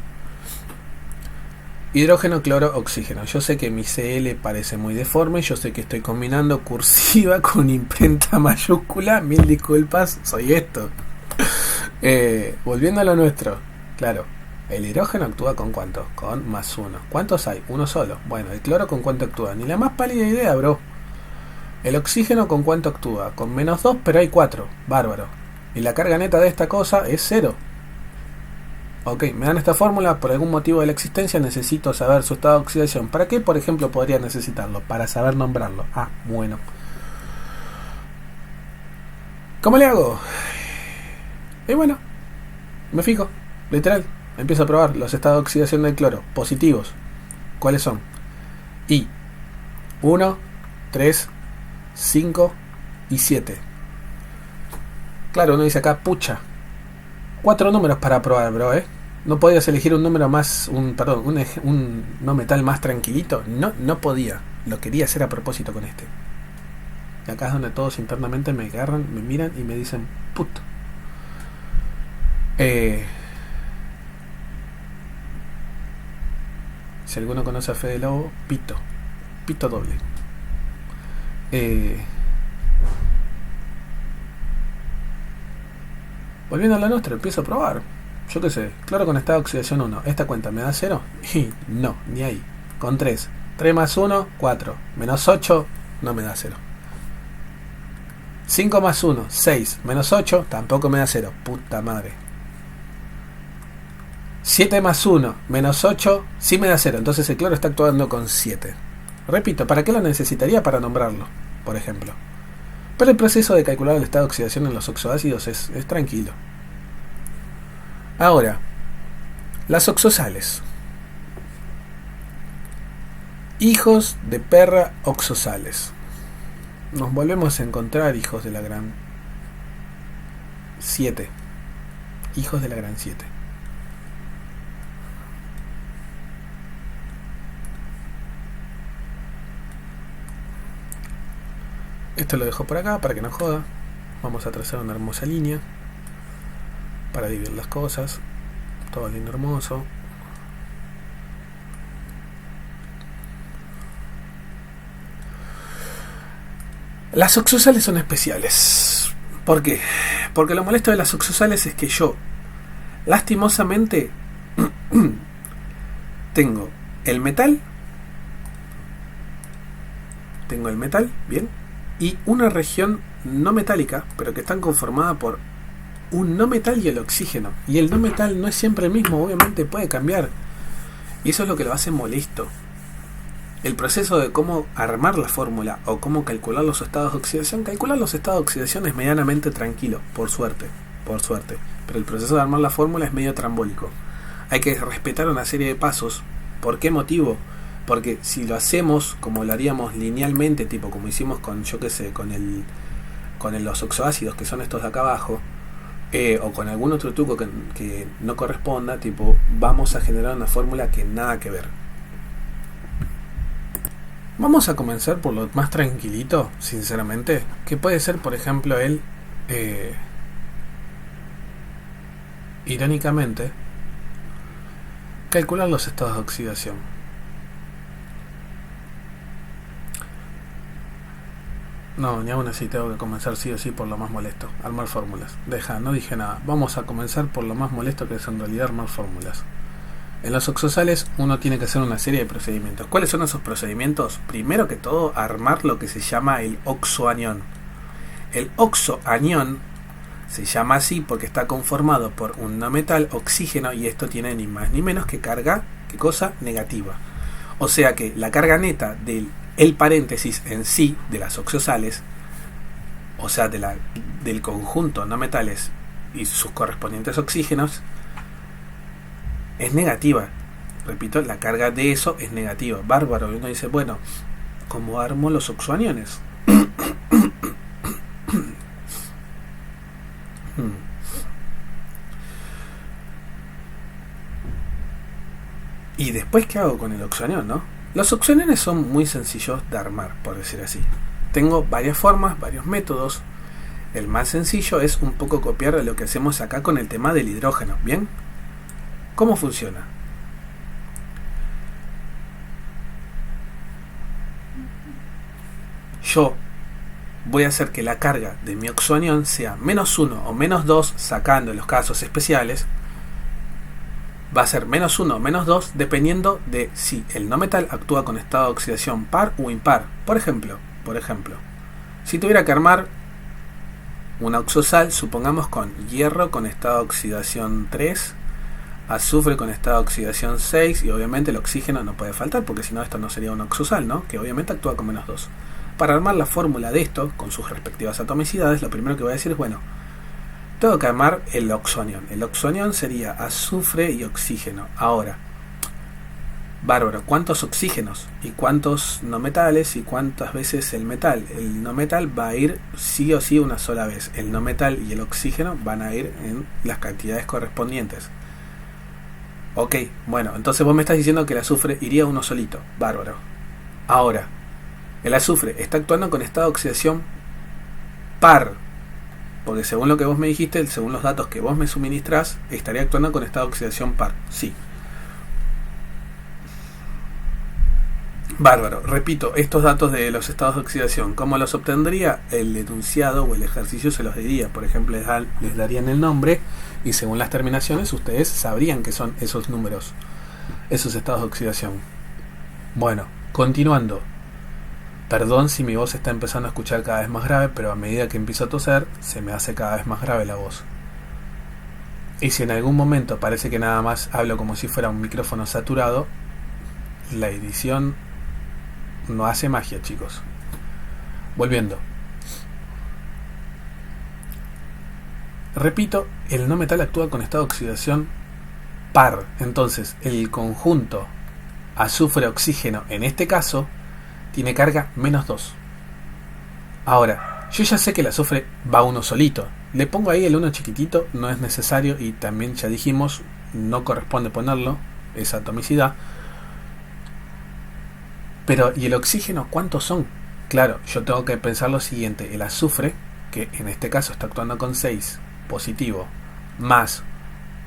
Hidrógeno, cloro, oxígeno. Yo sé que mi Cl parece muy deforme. Yo sé que estoy combinando cursiva con imprenta mayúscula. Mil disculpas, soy esto. Volviendo a lo nuestro. Claro, el hidrógeno actúa con ¿cuánto? Con más 1. ¿Cuántos hay? Uno solo. Bueno, el cloro con ¿cuánto actúa? Ni la más pálida idea, bro. El oxígeno con ¿cuánto actúa? Con menos 2, pero hay 4. Bárbaro. Y la carga neta de esta cosa es 0. Ok, me dan esta fórmula, por algún motivo de la existencia necesito saber su estado de oxidación. ¿Para qué, por ejemplo, podría necesitarlo? Para saber nombrarlo. Ah, bueno. ¿Cómo le hago? Y bueno, me fijo, literal. Empiezo a probar los estados de oxidación del cloro. Positivos. ¿Cuáles son? Y 1, 3, 5 y 7. Claro, uno dice acá, pucha. 4 números para probar, bro, ¿No podías elegir un número más, un no metal más tranquilito? No podía. lo quería hacer a propósito con este. Y acá es donde todos internamente me agarran, me miran y me dicen, puto. Si alguno conoce a Fede Lobo, pito. Pito doble. Volviendo a la nuestra, empiezo a probar. Yo qué sé, cloro con estado de oxidación 1. ¿Esta cuenta me da 0? Y no, ni ahí. Con 3. 3 más 1, 4. Menos 8, no me da 0. 5 más 1, 6. Menos 8, tampoco me da 0. Puta madre. 7 más 1, menos 8, sí me da 0. Entonces el cloro está actuando con 7. Repito, ¿para qué lo necesitaría? Para nombrarlo, por ejemplo. Pero el proceso de calcular el estado de oxidación en los oxoácidos es tranquilo. Ahora, las oxosales. Hijos de perra oxosales. Nos volvemos a encontrar hijos de la gran 7. Hijos de la gran 7. Esto lo dejo por acá para que no joda. Vamos a trazar una hermosa línea para dividir las cosas. Todo lindo, hermoso. Las oxosales son especiales. ¿Por qué? Porque lo molesto de las oxosales es que yo, lastimosamente, tengo el metal, bien, y una región no metálica, pero que están conformada por un no metal y el oxígeno. Y el no metal no es siempre el mismo, obviamente puede cambiar. Y eso es lo que lo hace molesto. El proceso de cómo armar la fórmula o cómo calcular los estados de oxidación. Calcular los estados de oxidación es medianamente tranquilo, por suerte. Pero el proceso de armar la fórmula es medio trambólico. Hay que respetar una serie de pasos. ¿Por qué motivo? Porque si lo hacemos como lo haríamos linealmente, tipo como hicimos con, yo qué sé, con los oxoácidos, que son estos de acá abajo, o con algún otro truco que no corresponda, tipo, vamos a generar una fórmula que nada que ver. Vamos a comenzar por lo más tranquilito, sinceramente, que puede ser, por ejemplo, irónicamente, calcular los estados de oxidación. No, ni aún así tengo que comenzar sí o sí por lo más molesto, armar fórmulas. No dije nada. Vamos a comenzar por lo más molesto, que es en realidad armar fórmulas. En los oxosales uno tiene que hacer una serie de procedimientos. ¿Cuáles son esos procedimientos? Primero que todo, armar lo que se llama el oxoanión. El oxoanión se llama así porque está conformado por un no metal, oxígeno, y esto tiene ni más ni menos que carga, ¿qué cosa? Negativa. O sea que la carga neta del paréntesis en sí de las oxosales, o sea del conjunto no metales y sus correspondientes oxígenos, es negativa. Repito, la carga de eso es negativa. Bárbaro. Y uno dice, bueno, ¿cómo armo los oxoaniones? Y después, ¿qué hago con el oxoanión, no? Los oxoaniones son muy sencillos de armar, por decir así. Tengo varias formas, varios métodos. El más sencillo es un poco copiar lo que hacemos acá con el tema del hidrógeno, ¿bien? ¿Cómo funciona? Yo voy a hacer que la carga de mi oxoanión sea menos 1 o menos 2, sacando en los casos especiales. Va a ser menos 1 o menos 2 dependiendo de si el no metal actúa con estado de oxidación par o impar. Por ejemplo, si tuviera que armar una oxosal, supongamos con hierro con estado de oxidación 3, azufre con estado de oxidación 6, y obviamente el oxígeno no puede faltar, porque si no esto no sería una oxosal, ¿no? Que obviamente actúa con menos 2. Para armar la fórmula de esto, con sus respectivas atomicidades, lo primero que voy a decir es, bueno, tengo que armar el oxoanión. El oxoanión sería azufre y oxígeno. Ahora, bárbaro, ¿cuántos oxígenos? ¿Y cuántos no metales? ¿Y cuántas veces el metal? El no metal va a ir sí o sí una sola vez. El no metal y el oxígeno van a ir en las cantidades correspondientes. Ok, bueno, entonces vos me estás diciendo que el azufre iría uno solito. Bárbaro. Ahora, El azufre está actuando con estado de oxidación par, porque según lo que vos me dijiste, según los datos que vos me suministrás, estaría actuando con estado de oxidación par. Sí. Bárbaro. Repito, estos datos de los estados de oxidación, ¿cómo los obtendría? El enunciado o el ejercicio se los diría. Por ejemplo, les darían el nombre y según las terminaciones ustedes sabrían que son esos números, esos estados de oxidación. Bueno, continuando. Perdón si mi voz está empezando a escuchar cada vez más grave, pero a medida que empiezo a toser, se me hace cada vez más grave la voz. Y si en algún momento parece que nada más hablo como si fuera un micrófono saturado, la edición no hace magia, chicos. Volviendo. Repito, el no metal actúa con estado de oxidación par. Entonces, el conjunto azufre-oxígeno, en este caso, tiene carga -2. Ahora, yo ya sé que el azufre va uno solito. Le pongo ahí el 1 chiquitito, no es necesario y también ya dijimos, no corresponde ponerlo, esa atomicidad. Pero, ¿y el oxígeno cuántos son? Claro, yo tengo que pensar lo siguiente. El azufre, que en este caso está actuando con 6, positivo, más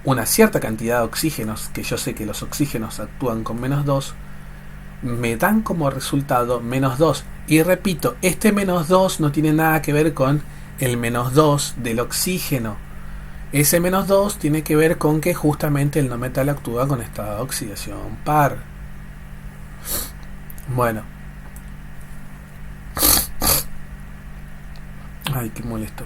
una cierta cantidad de oxígenos, que yo sé que los oxígenos actúan con -2, me dan como resultado -2. Y repito, este -2 no tiene nada que ver con el -2 del oxígeno. Ese -2 tiene que ver con que justamente el no metal actúa con estado de oxidación par. Bueno. Ay, qué molesto.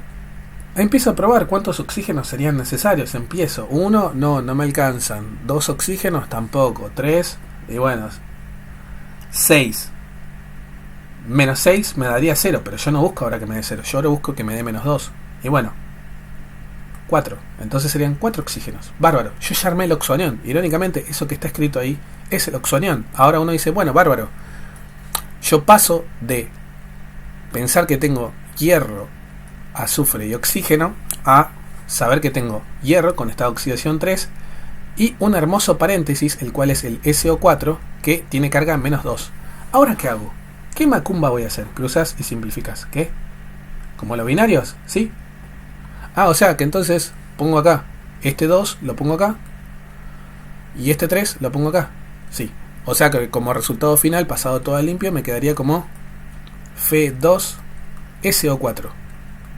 Empiezo a probar cuántos oxígenos serían necesarios. Empiezo. 1, no me alcanzan. 2 oxígenos tampoco. 3, y bueno, 6. -6 me daría 0, pero yo no busco ahora que me dé 0. Yo ahora busco que me dé -2. Y bueno, 4. Entonces serían 4 oxígenos. Bárbaro. Yo ya armé el oxoanión. Irónicamente, eso que está escrito ahí es el oxoanión. Ahora uno dice, bueno, bárbaro. Yo paso de pensar que tengo hierro, azufre y oxígeno a saber que tengo hierro con estado de oxidación 3 y un hermoso paréntesis, el cual es el SO4, que tiene carga -2. ¿Ahora qué hago? ¿Qué macumba voy a hacer? Cruzas y simplificas. ¿Qué? ¿Como los binarios? ¿Sí? Ah, o sea que entonces pongo acá este 2, lo pongo acá, y este 3 lo pongo acá. Sí. O sea que como resultado final, pasado todo a limpio, me quedaría como Fe2SO4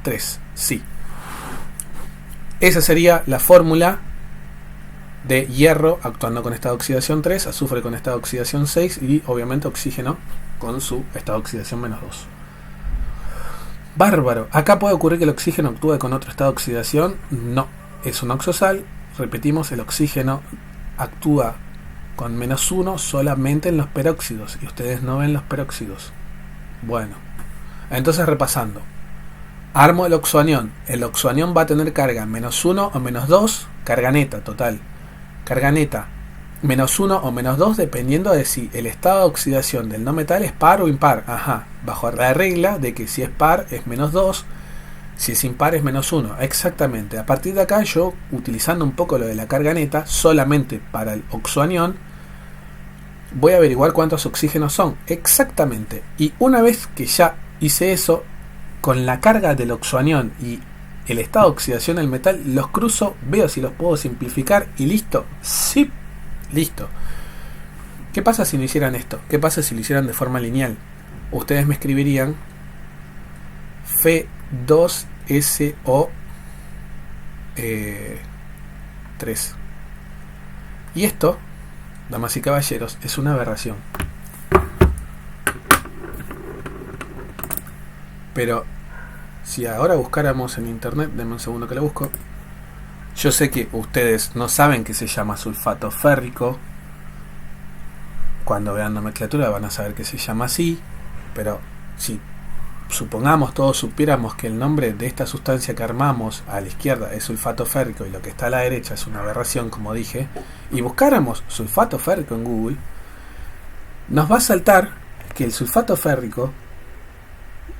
3. Sí. Esa sería la fórmula de hierro actuando con estado de oxidación 3, azufre con estado de oxidación 6 y obviamente oxígeno con su estado de oxidación -2. Bárbaro. ¿Acá puede ocurrir que el oxígeno actúe con otro estado de oxidación? No. Es un oxosal. Repetimos, el oxígeno actúa con -1 solamente en los peróxidos y ustedes no ven los peróxidos. Bueno, entonces repasando, armo el oxoanión. El oxoanión va a tener carga -1 o -2, carga neta total, carga neta -1 o -2 dependiendo de si el estado de oxidación del no metal es par o impar. Ajá, bajo la regla de que si es par es -2, si es impar es -1. Exactamente. A partir de acá yo, utilizando un poco lo de la carga neta, solamente para el oxoanión, voy a averiguar cuántos oxígenos son. Exactamente. Y una vez que ya hice eso, con la carga del oxoanión y el estado de oxidación del metal, los cruzo, veo si los puedo simplificar y listo. Sí, listo. ¿Qué pasa si no hicieran esto? ¿Qué pasa si lo hicieran de forma lineal? Ustedes me escribirían Fe2SO3. Y esto, damas y caballeros, es una aberración. Pero si ahora buscáramos en internet, denme un segundo que lo busco. Yo sé que ustedes no saben que se llama sulfato férrico. Cuando vean nomenclatura van a saber que se llama así. Pero si supongamos todos supiéramos que el nombre de esta sustancia que armamos a la izquierda es sulfato férrico y lo que está a la derecha es una aberración, como dije, y buscáramos sulfato férrico en Google, nos va a saltar que el sulfato férrico,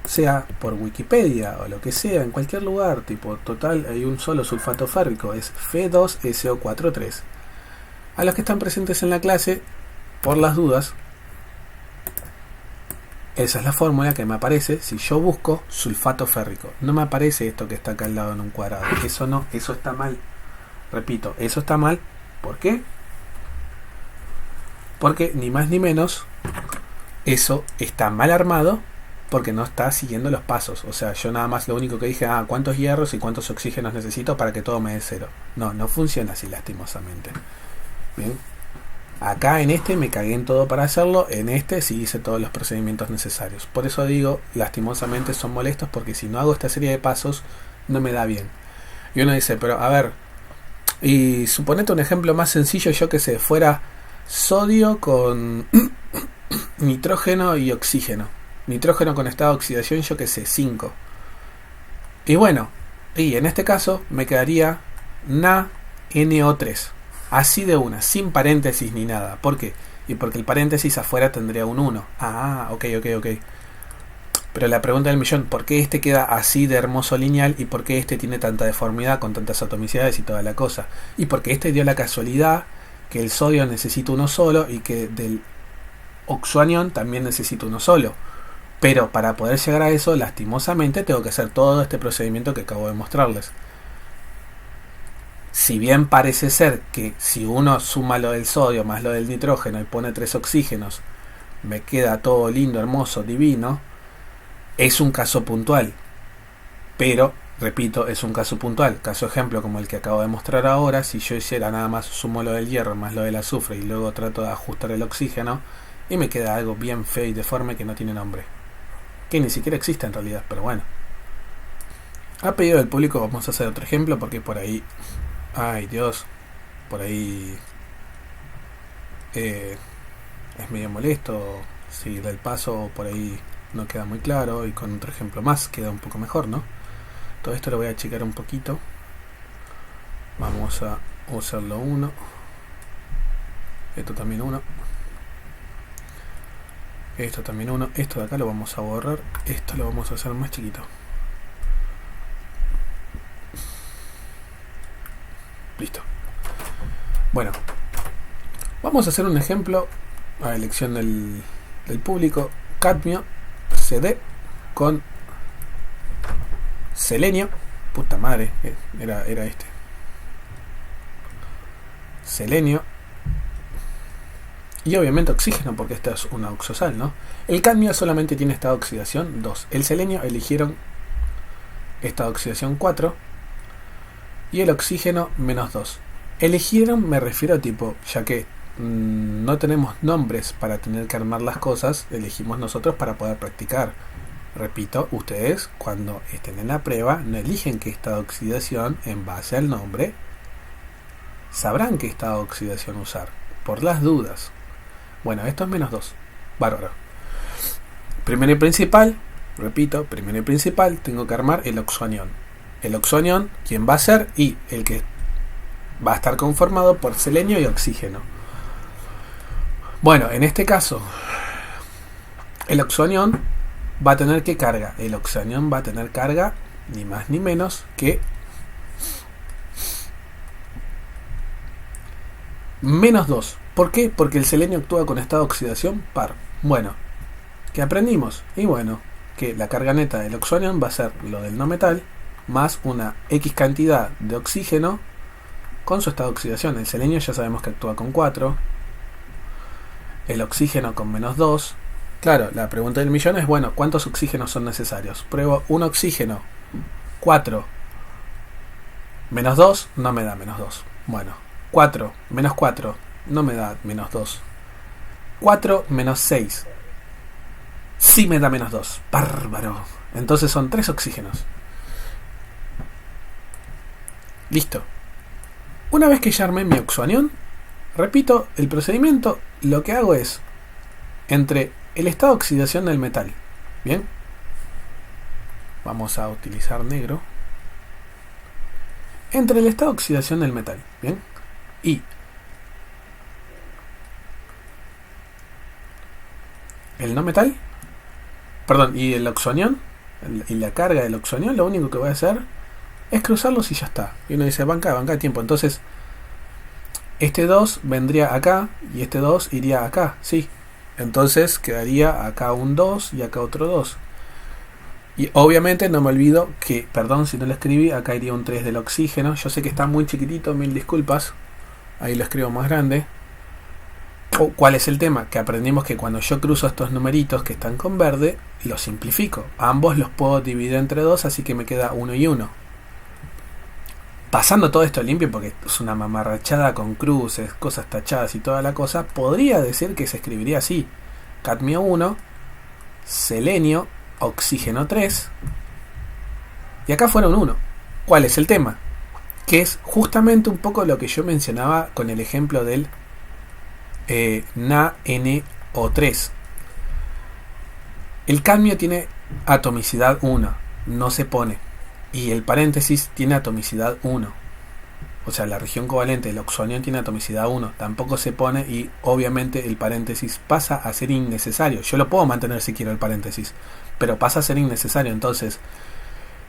sea por Wikipedia o lo que sea, en cualquier lugar, tipo, total, hay un solo sulfato férrico, es Fe2SO43. A los que están presentes en la clase, por las dudas, Esa es la fórmula que me aparece si yo busco sulfato férrico. No me aparece esto que está acá al lado en un cuadrado. Eso no, eso está mal. Repito, eso está mal. ¿Por qué? Porque ni más ni menos eso está mal armado porque no está siguiendo los pasos. O sea, yo nada más lo único que dije, cuántos hierros y cuántos oxígenos necesito para que todo me dé cero. No, no funciona así lastimosamente. Bien. Acá en este me cagué en todo para hacerlo, en este sí hice todos los procedimientos necesarios. Por eso digo, lastimosamente son molestos porque si no hago esta serie de pasos, no me da bien. Y uno dice, pero a ver, y suponete un ejemplo más sencillo, yo que sé, fuera sodio con nitrógeno y oxígeno. Nitrógeno con estado de oxidación, yo que sé, 5. Y bueno, y en este caso me quedaría NaNO3. Así de una, sin paréntesis ni nada. ¿Por qué? Y porque el paréntesis afuera tendría un 1. Ok. Pero la pregunta del millón, ¿por qué este queda así de hermoso lineal y por qué este tiene tanta deformidad con tantas atomicidades y toda la cosa? Y porque este dio la casualidad que el sodio necesita uno solo y que del oxoanión también necesita uno solo. Pero para poder llegar a eso, lastimosamente, tengo que hacer todo este procedimiento que acabo de mostrarles. Si bien parece ser que si uno suma lo del sodio más lo del nitrógeno y pone 3 oxígenos, me queda todo lindo, hermoso, divino, es un caso puntual. Pero, repito, es un caso puntual. Caso ejemplo como el que acabo de mostrar ahora, si yo hiciera nada más sumo lo del hierro más lo del azufre y luego trato de ajustar el oxígeno, y me queda algo bien feo y deforme que no tiene nombre. Que ni siquiera existe en realidad, pero bueno. A pedido del público vamos a hacer otro ejemplo porque por ahí... Ay Dios, por ahí es medio molesto. Si da el paso por ahí no queda muy claro y con otro ejemplo más queda un poco mejor, ¿no? Todo esto lo voy a achicar un poquito. Vamos a usarlo 1. Esto también 1. Esto también 1. Esto de acá lo vamos a borrar. Esto lo vamos a hacer más chiquito. Listo. Bueno, vamos a hacer un ejemplo a elección del público. Cadmio CD con selenio. Puta madre, era este. Selenio. Y obviamente oxígeno, porque esta es una oxosal, ¿no? El cadmio solamente tiene estado de oxidación 2. El selenio eligieron estado de oxidación 4. Y el oxígeno menos 2. Eligieron, me refiero a tipo, ya que no tenemos nombres para tener que armar las cosas, elegimos nosotros para poder practicar. Repito, ustedes cuando estén en la prueba no eligen qué estado de oxidación en base al nombre. Sabrán qué estado de oxidación usar, por las dudas. Bueno, esto es menos 2. Bárbaro. Primero y principal, repito, primero y principal, tengo que armar el oxoanión. El oxoanión, ¿quién va a ser? Y el que va a estar conformado por selenio y oxígeno. Bueno, en este caso, el oxoanión va a tener ¿qué carga? El oxoanión va a tener carga ni más ni menos que menos 2. ¿Por qué? Porque el selenio actúa con estado de oxidación par. Bueno, ¿qué aprendimos? Y bueno, que la carga neta del oxoanión va a ser lo del no metal más una X cantidad de oxígeno con su estado de oxidación. El selenio ya sabemos que actúa con 4. El oxígeno con menos 2. Claro, la pregunta del millón es, bueno, ¿cuántos oxígenos son necesarios? Pruebo un oxígeno. 4 menos 2 no me da menos 2. Bueno, 4 menos 4 no me da menos 2. 4 menos 6 sí me da menos 2. Bárbaro. Entonces son 3 oxígenos. Listo. Una vez que ya armé mi oxoanión, repito el procedimiento. Lo que hago es, entre el estado de oxidación del metal, ¿bien? Vamos a utilizar negro. Entre el estado de oxidación del metal, ¿bien? Y el no metal, perdón, y el oxoanión, y la carga del oxoanión, lo único que voy a hacer es cruzarlos y ya está. Y uno dice, banca tiempo. Entonces, este 2 vendría acá y este 2 iría acá, sí. Entonces quedaría acá un 2 y acá otro 2. Y obviamente no me olvido que, perdón si no lo escribí, acá iría un 3 del oxígeno. Yo sé que está muy chiquitito, mil disculpas. Ahí lo escribo más grande. ¿Cuál es el tema? Que aprendimos que cuando yo cruzo estos numeritos que están con verde, los simplifico. Ambos los puedo dividir entre 2, así que me queda 1 y 1. Pasando todo esto limpio, porque es una mamarrachada con cruces, cosas tachadas y toda la cosa, podría decir que se escribiría así: cadmio 1, selenio, oxígeno 3, y acá fueron 1. ¿Cuál es el tema? Que es justamente un poco lo que yo mencionaba con el ejemplo del NaNO3. El cadmio tiene atomicidad 1, no se pone. Y el paréntesis tiene atomicidad 1. O sea, la región covalente del oxoanión tiene atomicidad 1. Tampoco se pone y obviamente el paréntesis pasa a ser innecesario. Yo lo puedo mantener si quiero el paréntesis, pero pasa a ser innecesario. Entonces,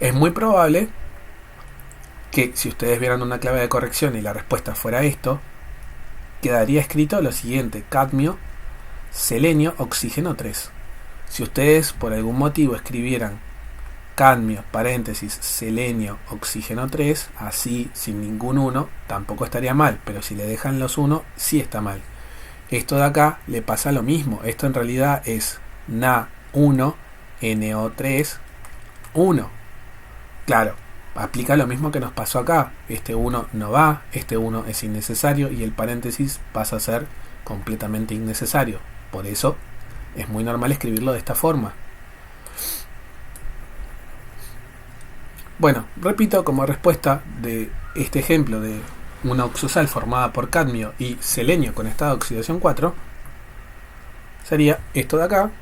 es muy probable que si ustedes vieran una clave de corrección y la respuesta fuera esto, quedaría escrito lo siguiente: cadmio, selenio, oxígeno 3. Si ustedes por algún motivo escribieran cadmio, paréntesis, selenio, oxígeno 3, así sin ningún 1, tampoco estaría mal, pero si le dejan los 1, sí está mal. Esto de acá le pasa lo mismo. Esto en realidad es Na1, NO3, 1. Claro, aplica lo mismo que nos pasó acá. Este 1 no va, este 1 es innecesario y el paréntesis pasa a ser completamente innecesario. Por eso es muy normal escribirlo de esta forma. Bueno, repito, como respuesta de este ejemplo de una oxosal formada por cadmio y selenio con estado de oxidación 4, sería esto de acá.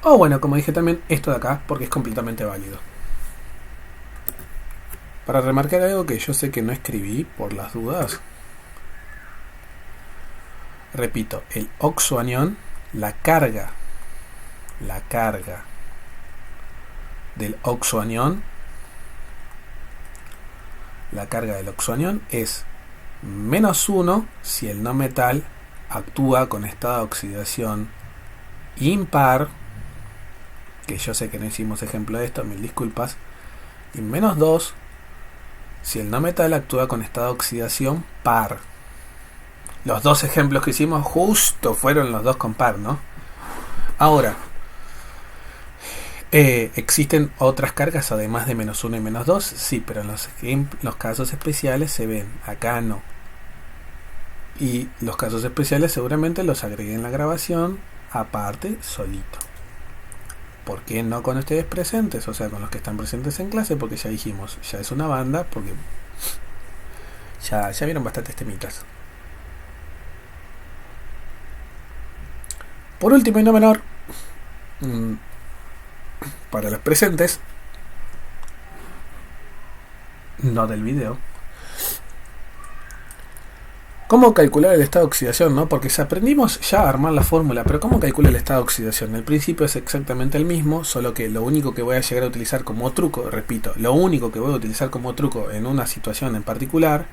O bueno, como dije también, esto de acá, porque es completamente válido. Para remarcar algo que yo sé que no escribí por las dudas, repito, el oxoanión, la carga del oxoanión, la carga del oxoanión es -1 si el no metal actúa con estado de oxidación impar, que yo sé que no hicimos ejemplo de esto, mil disculpas, y -2 si el no metal actúa con estado de oxidación par. Los dos ejemplos que hicimos justo fueron los dos con par, ¿no? Ahora, ¿existen otras cargas además de -1 y -2? Sí, pero en los casos especiales se ven. Acá no. Y los casos especiales seguramente los agregué en la grabación aparte, solito. ¿Por qué no con ustedes presentes? O sea, con los que están presentes en clase, porque ya dijimos, ya es una banda, porque ya vieron bastantes temitas. Por último y no menor, para los presentes, no del video, ¿cómo calcular el estado de oxidación? ¿No? Porque si aprendimos ya a armar la fórmula, pero ¿cómo calcula el estado de oxidación? El principio es exactamente el mismo, solo que lo único que voy a llegar a utilizar como truco, repito, lo único que voy a utilizar como truco en una situación en particular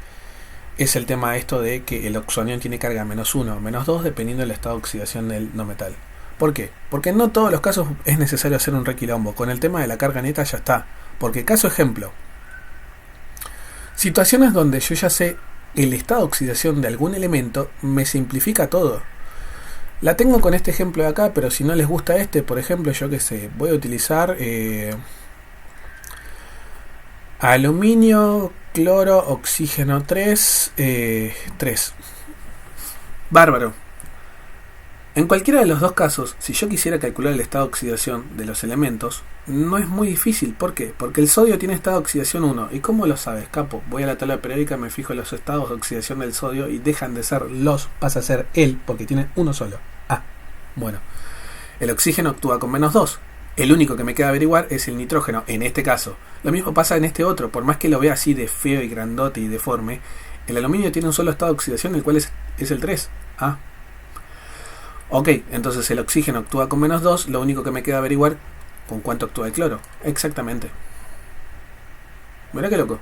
es el tema esto de que el oxoanión tiene carga -1 o -2 dependiendo del estado de oxidación del no metal. ¿Por qué? Porque en no todos los casos es necesario hacer un requilombo. Con el tema de la carga neta ya está. Porque caso ejemplo, situaciones donde yo ya sé el estado de oxidación de algún elemento, me simplifica todo. La tengo con este ejemplo de acá, pero si no les gusta este, por ejemplo, yo que sé, voy a utilizar aluminio, cloro, oxígeno 3, 3. Bárbaro. En cualquiera de los dos casos, si yo quisiera calcular el estado de oxidación de los elementos, no es muy difícil. ¿Por qué? Porque el sodio tiene estado de oxidación 1. ¿Y cómo lo sabes, capo? Voy a la tabla periódica, me fijo en los estados de oxidación del sodio y dejan de ser los, pasa a ser el, porque tiene uno solo. Ah, bueno. El oxígeno actúa con -2. El único que me queda averiguar es el nitrógeno, en este caso. Lo mismo pasa en este otro, por más que lo vea así de feo y grandote y deforme, el aluminio tiene un solo estado de oxidación, el cual es el 3. Ah. Ok, entonces el oxígeno actúa con -2, lo único que me queda averiguar con cuánto actúa el cloro. Exactamente. Mirá qué loco.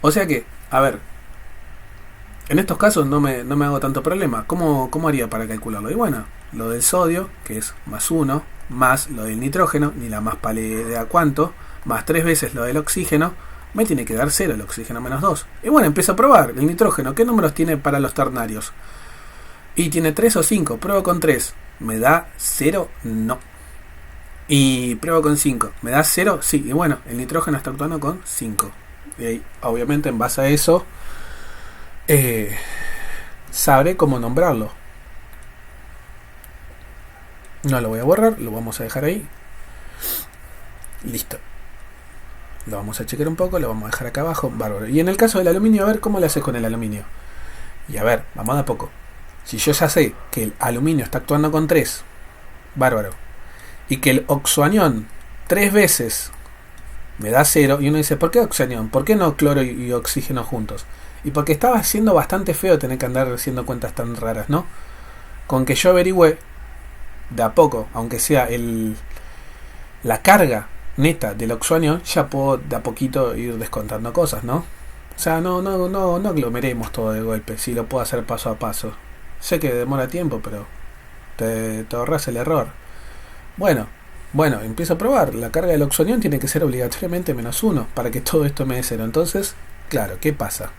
O sea que, a ver, En estos casos no me hago tanto problema. ¿Cómo haría para calcularlo? Y bueno, lo del sodio, que es más 1, más lo del nitrógeno, ni la más pálida cuánto, más 3 veces lo del oxígeno, me tiene que dar 0 el oxígeno menos 2. Y bueno, empiezo a probar. El nitrógeno, ¿qué números tiene para los ternarios? Y tiene 3 o 5. Pruebo con 3. ¿Me da 0? No. Y pruebo con 5. ¿Me da 0? Sí. Y bueno, el nitrógeno está actuando con 5. Y ahí, obviamente, en base a eso, sabré cómo nombrarlo. No lo voy a borrar, lo vamos a dejar ahí. Listo. Lo vamos a chequear un poco, lo vamos a dejar acá abajo. Bárbaro. Y en el caso del aluminio, a ver cómo le haces con el aluminio. Y a ver, vamos de a poco. Si yo ya sé que el aluminio está actuando con 3, bárbaro, y que el oxoanión 3 veces me da 0, y uno dice, ¿por qué oxoanión? ¿Por qué no cloro y oxígeno juntos? Y porque estaba siendo bastante feo tener que andar haciendo cuentas tan raras, ¿no? Con que yo averigüe de a poco, aunque sea la carga neta del oxoanión, ya puedo de a poquito ir descontando cosas, ¿no? O sea, no aglomeremos todo de golpe, si lo puedo hacer paso a paso. Sé que demora tiempo, pero te ahorras el error. Bueno, empiezo a probar. La carga del oxoanión tiene que ser obligatoriamente menos 1 para que todo esto me dé 0. Entonces, claro, ¿qué pasa?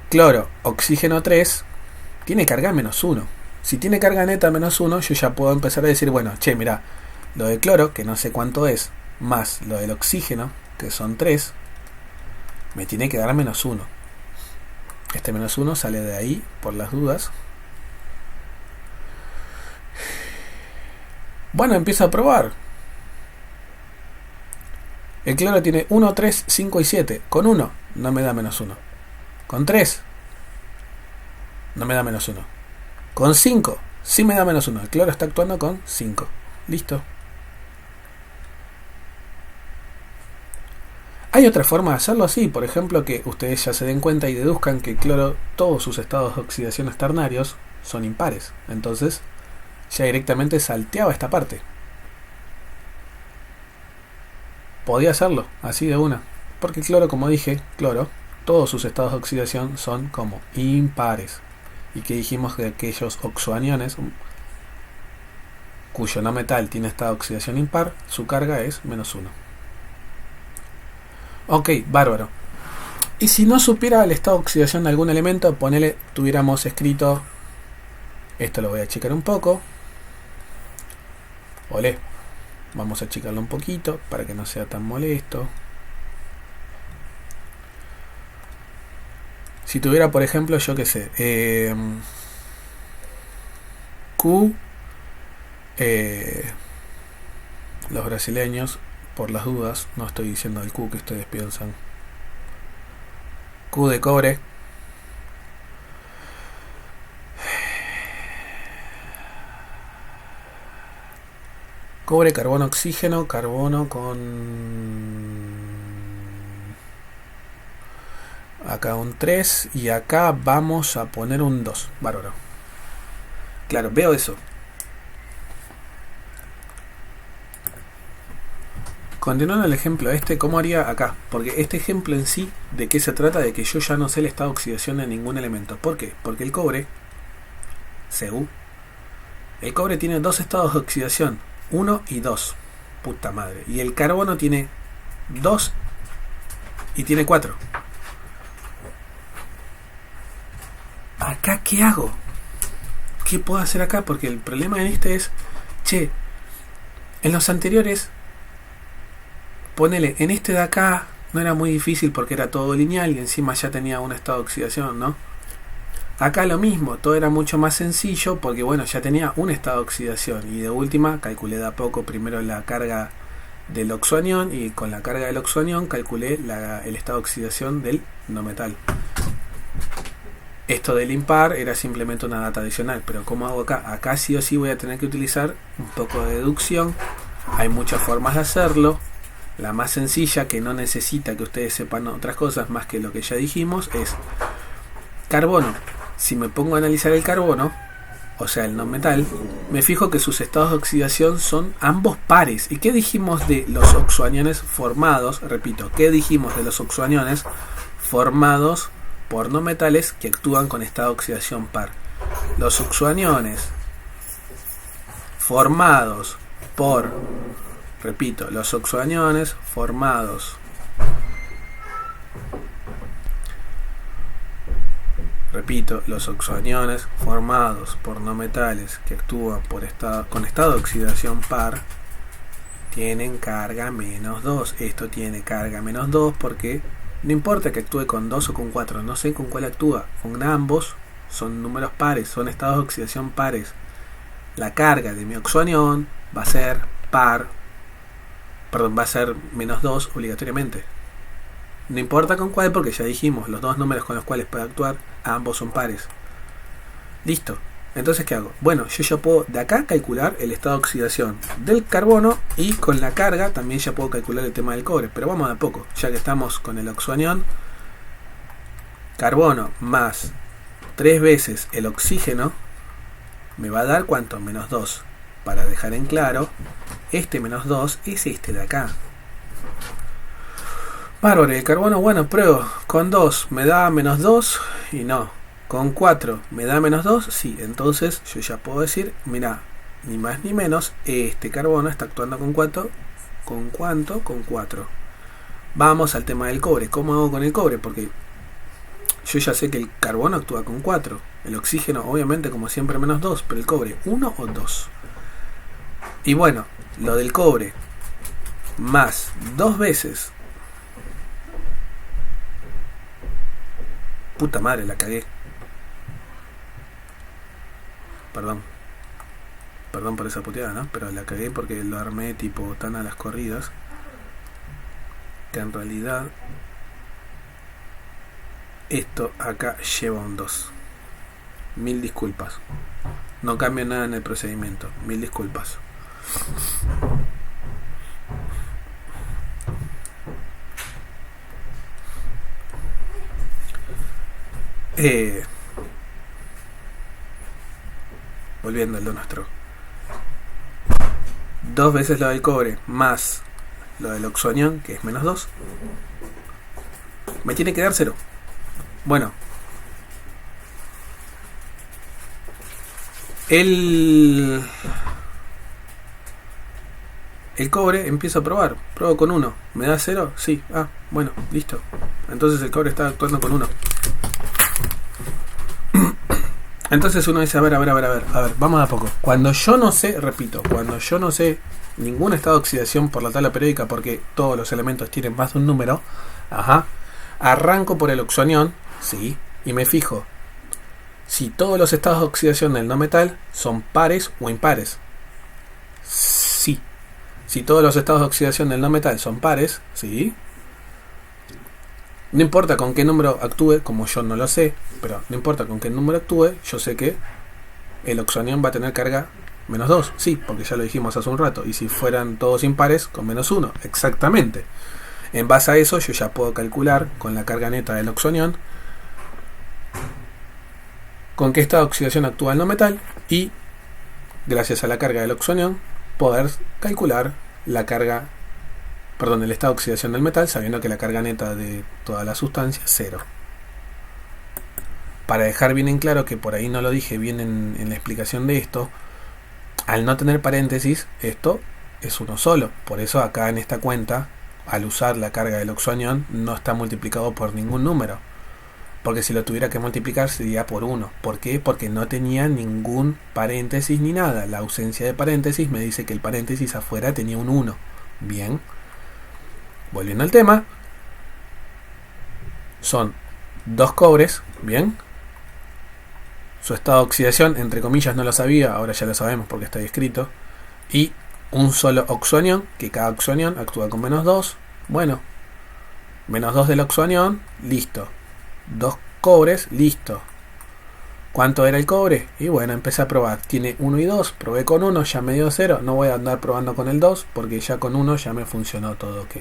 Cloro, oxígeno 3, tiene carga menos 1. Si tiene carga neta menos 1, yo ya puedo empezar a decir, bueno, che, mirá, lo de cloro, que no sé cuánto es, más lo del oxígeno, que son 3, me tiene que dar menos 1. Este menos 1 sale de ahí, por las dudas. Bueno, empiezo a probar. El cloro tiene 1, 3, 5 y 7. Con 1 no me da menos 1. Con 3 no me da menos 1. Con 5 sí me da menos 1. El cloro está actuando con 5. Listo. Hay otra forma de hacerlo así, por ejemplo, que ustedes ya se den cuenta y deduzcan que el cloro, todos sus estados de oxidación ternarios son impares. Entonces, ya directamente salteaba esta parte. Podía hacerlo, así de una. Porque el cloro, como dije, todos sus estados de oxidación son como impares. Y que dijimos que aquellos oxoaniones, cuyo no metal tiene estado de oxidación impar, su carga es menos 1. Ok, bárbaro. Y si no supiera el estado de oxidación de algún elemento, ponele, tuviéramos escrito, esto lo voy a checar un poco. Olé. Vamos a achicarlo un poquito para que no sea tan molesto. Si tuviera, por ejemplo, yo qué sé, Q, los brasileños, por las dudas, no estoy diciendo el Q que ustedes piensan. Q de cobre. Cobre, carbono, oxígeno, carbono con... acá un 3 y acá vamos a poner un 2. Bárbaro. Claro, veo eso. Continuando el ejemplo ¿cómo haría acá? Porque este ejemplo en sí, ¿de qué se trata? De que yo ya no sé el estado de oxidación de ningún elemento. ¿Por qué? Porque el cobre, Cu, el cobre tiene dos estados de oxidación, 1 y 2. Puta madre. Y el carbono tiene 2 y tiene 4. ¿Acá qué hago? ¿Qué puedo hacer acá? Porque el problema en este es, che, en los anteriores, ponele, en este de acá no era muy difícil porque era todo lineal y encima ya tenía un estado de oxidación, ¿no? Acá lo mismo, todo era mucho más sencillo porque bueno, ya tenía un estado de oxidación y de última calculé de a poco primero la carga del oxoanión y con la carga del oxoanión calculé el estado de oxidación del no metal. Esto del impar era simplemente una data adicional, pero ¿cómo hago acá? Acá sí o sí voy a tener que utilizar un poco de deducción. Hay muchas formas de hacerlo. La más sencilla, que no necesita que ustedes sepan otras cosas más que lo que ya dijimos, es carbono. Si me pongo a analizar el carbono, o sea el no metal, me fijo que sus estados de oxidación son ambos pares. ¿Y qué dijimos de los oxoaniones formados? Repito, ¿qué dijimos de los oxoaniones formados por no metales que actúan con estado de oxidación par. Los oxoaniones formados por, repito, los oxoaniones formados por no metales que actúan con estado de oxidación par tienen carga menos 2. Esto tiene carga menos 2 porque no importa que actúe con 2 o con 4, no sé con cuál actúa. Con ambos son números pares, son estados de oxidación pares. La carga de mi oxoanión va a ser va a ser menos 2 obligatoriamente. No importa con cuál, porque ya dijimos, los dos números con los cuales puede actuar, ambos son pares. Listo. Entonces, ¿qué hago? Bueno, yo ya puedo de acá calcular el estado de oxidación del carbono y con la carga también ya puedo calcular el tema del cobre. Pero vamos de a poco, ya que estamos con el oxoanión. Carbono más 3 veces el oxígeno me va a dar ¿cuánto? Menos 2. Para dejar en claro, este menos 2 es este de acá. Bárbaro, el carbono, bueno, pruebo. Con 2 me da menos 2 y no. Con 4 me da menos 2, sí. Entonces yo ya puedo decir, mira, ni más ni menos, este carbono está actuando con 4. ¿Con cuánto? Con 4. Vamos al tema del cobre. ¿Cómo hago con el cobre? Porque yo ya sé que el carbono actúa con 4. El oxígeno, obviamente, como siempre, menos 2. Pero el cobre, 1 o 2. Y bueno, lo del cobre, más 2 veces. Puta madre, la cagué. Perdón por esa puteada, ¿no? Pero la cagué porque lo armé tipo tan a las corridas que en realidad esto acá lleva un 2. Mil disculpas. No cambia nada en el procedimiento. Mil disculpas. Volviendo a lo nuestro. 2 veces lo del cobre más lo del oxoanión, que es menos 2. Me tiene que dar 0. Bueno. El cobre empiezo a probar. Pruebo con 1. ¿Me da 0? Sí. Ah, bueno, listo. Entonces el cobre está actuando con 1. Entonces uno dice, a ver, vamos a poco. Cuando yo no sé, repito, ningún estado de oxidación por la tabla periódica, porque todos los elementos tienen más de un número, arranco por el oxoanión, sí, y me fijo si todos los estados de oxidación del no metal son pares o impares. Sí. Si todos los estados de oxidación del no metal son pares, sí. No importa con qué número actúe, como yo no lo sé, pero no importa con qué número actúe, yo sé que el oxoanión va a tener carga menos 2, sí, porque ya lo dijimos hace un rato, y si fueran todos impares, con menos 1, exactamente. En base a eso, yo ya puedo calcular con la carga neta del oxoanión con qué estado de oxidación actúa el no metal, y gracias a la carga del oxoanión, poder calcular la carga, el estado de oxidación del metal, sabiendo que la carga neta de toda la sustancia es 0. Para dejar bien en claro que por ahí no lo dije bien en la explicación de esto, al no tener paréntesis, esto es uno solo. Por eso acá en esta cuenta, al usar la carga del oxoanión, no está multiplicado por ningún número. Porque si lo tuviera que multiplicar sería por 1. ¿Por qué? Porque no tenía ningún paréntesis ni nada. La ausencia de paréntesis me dice que el paréntesis afuera tenía un 1. Bien. Volviendo al tema, son 2 cobres, bien. Su estado de oxidación, entre comillas, no lo sabía, ahora ya lo sabemos porque está ahí escrito. Y un solo oxoanión, que cada oxoanión actúa con menos 2. Bueno, menos 2 del oxoanión, listo. 2 cobres, listo. ¿Cuánto era el cobre? Y bueno, empecé a probar. Tiene 1 y 2, probé con 1, ya me dio 0. No voy a andar probando con el 2 porque ya con 1 ya me funcionó todo ok.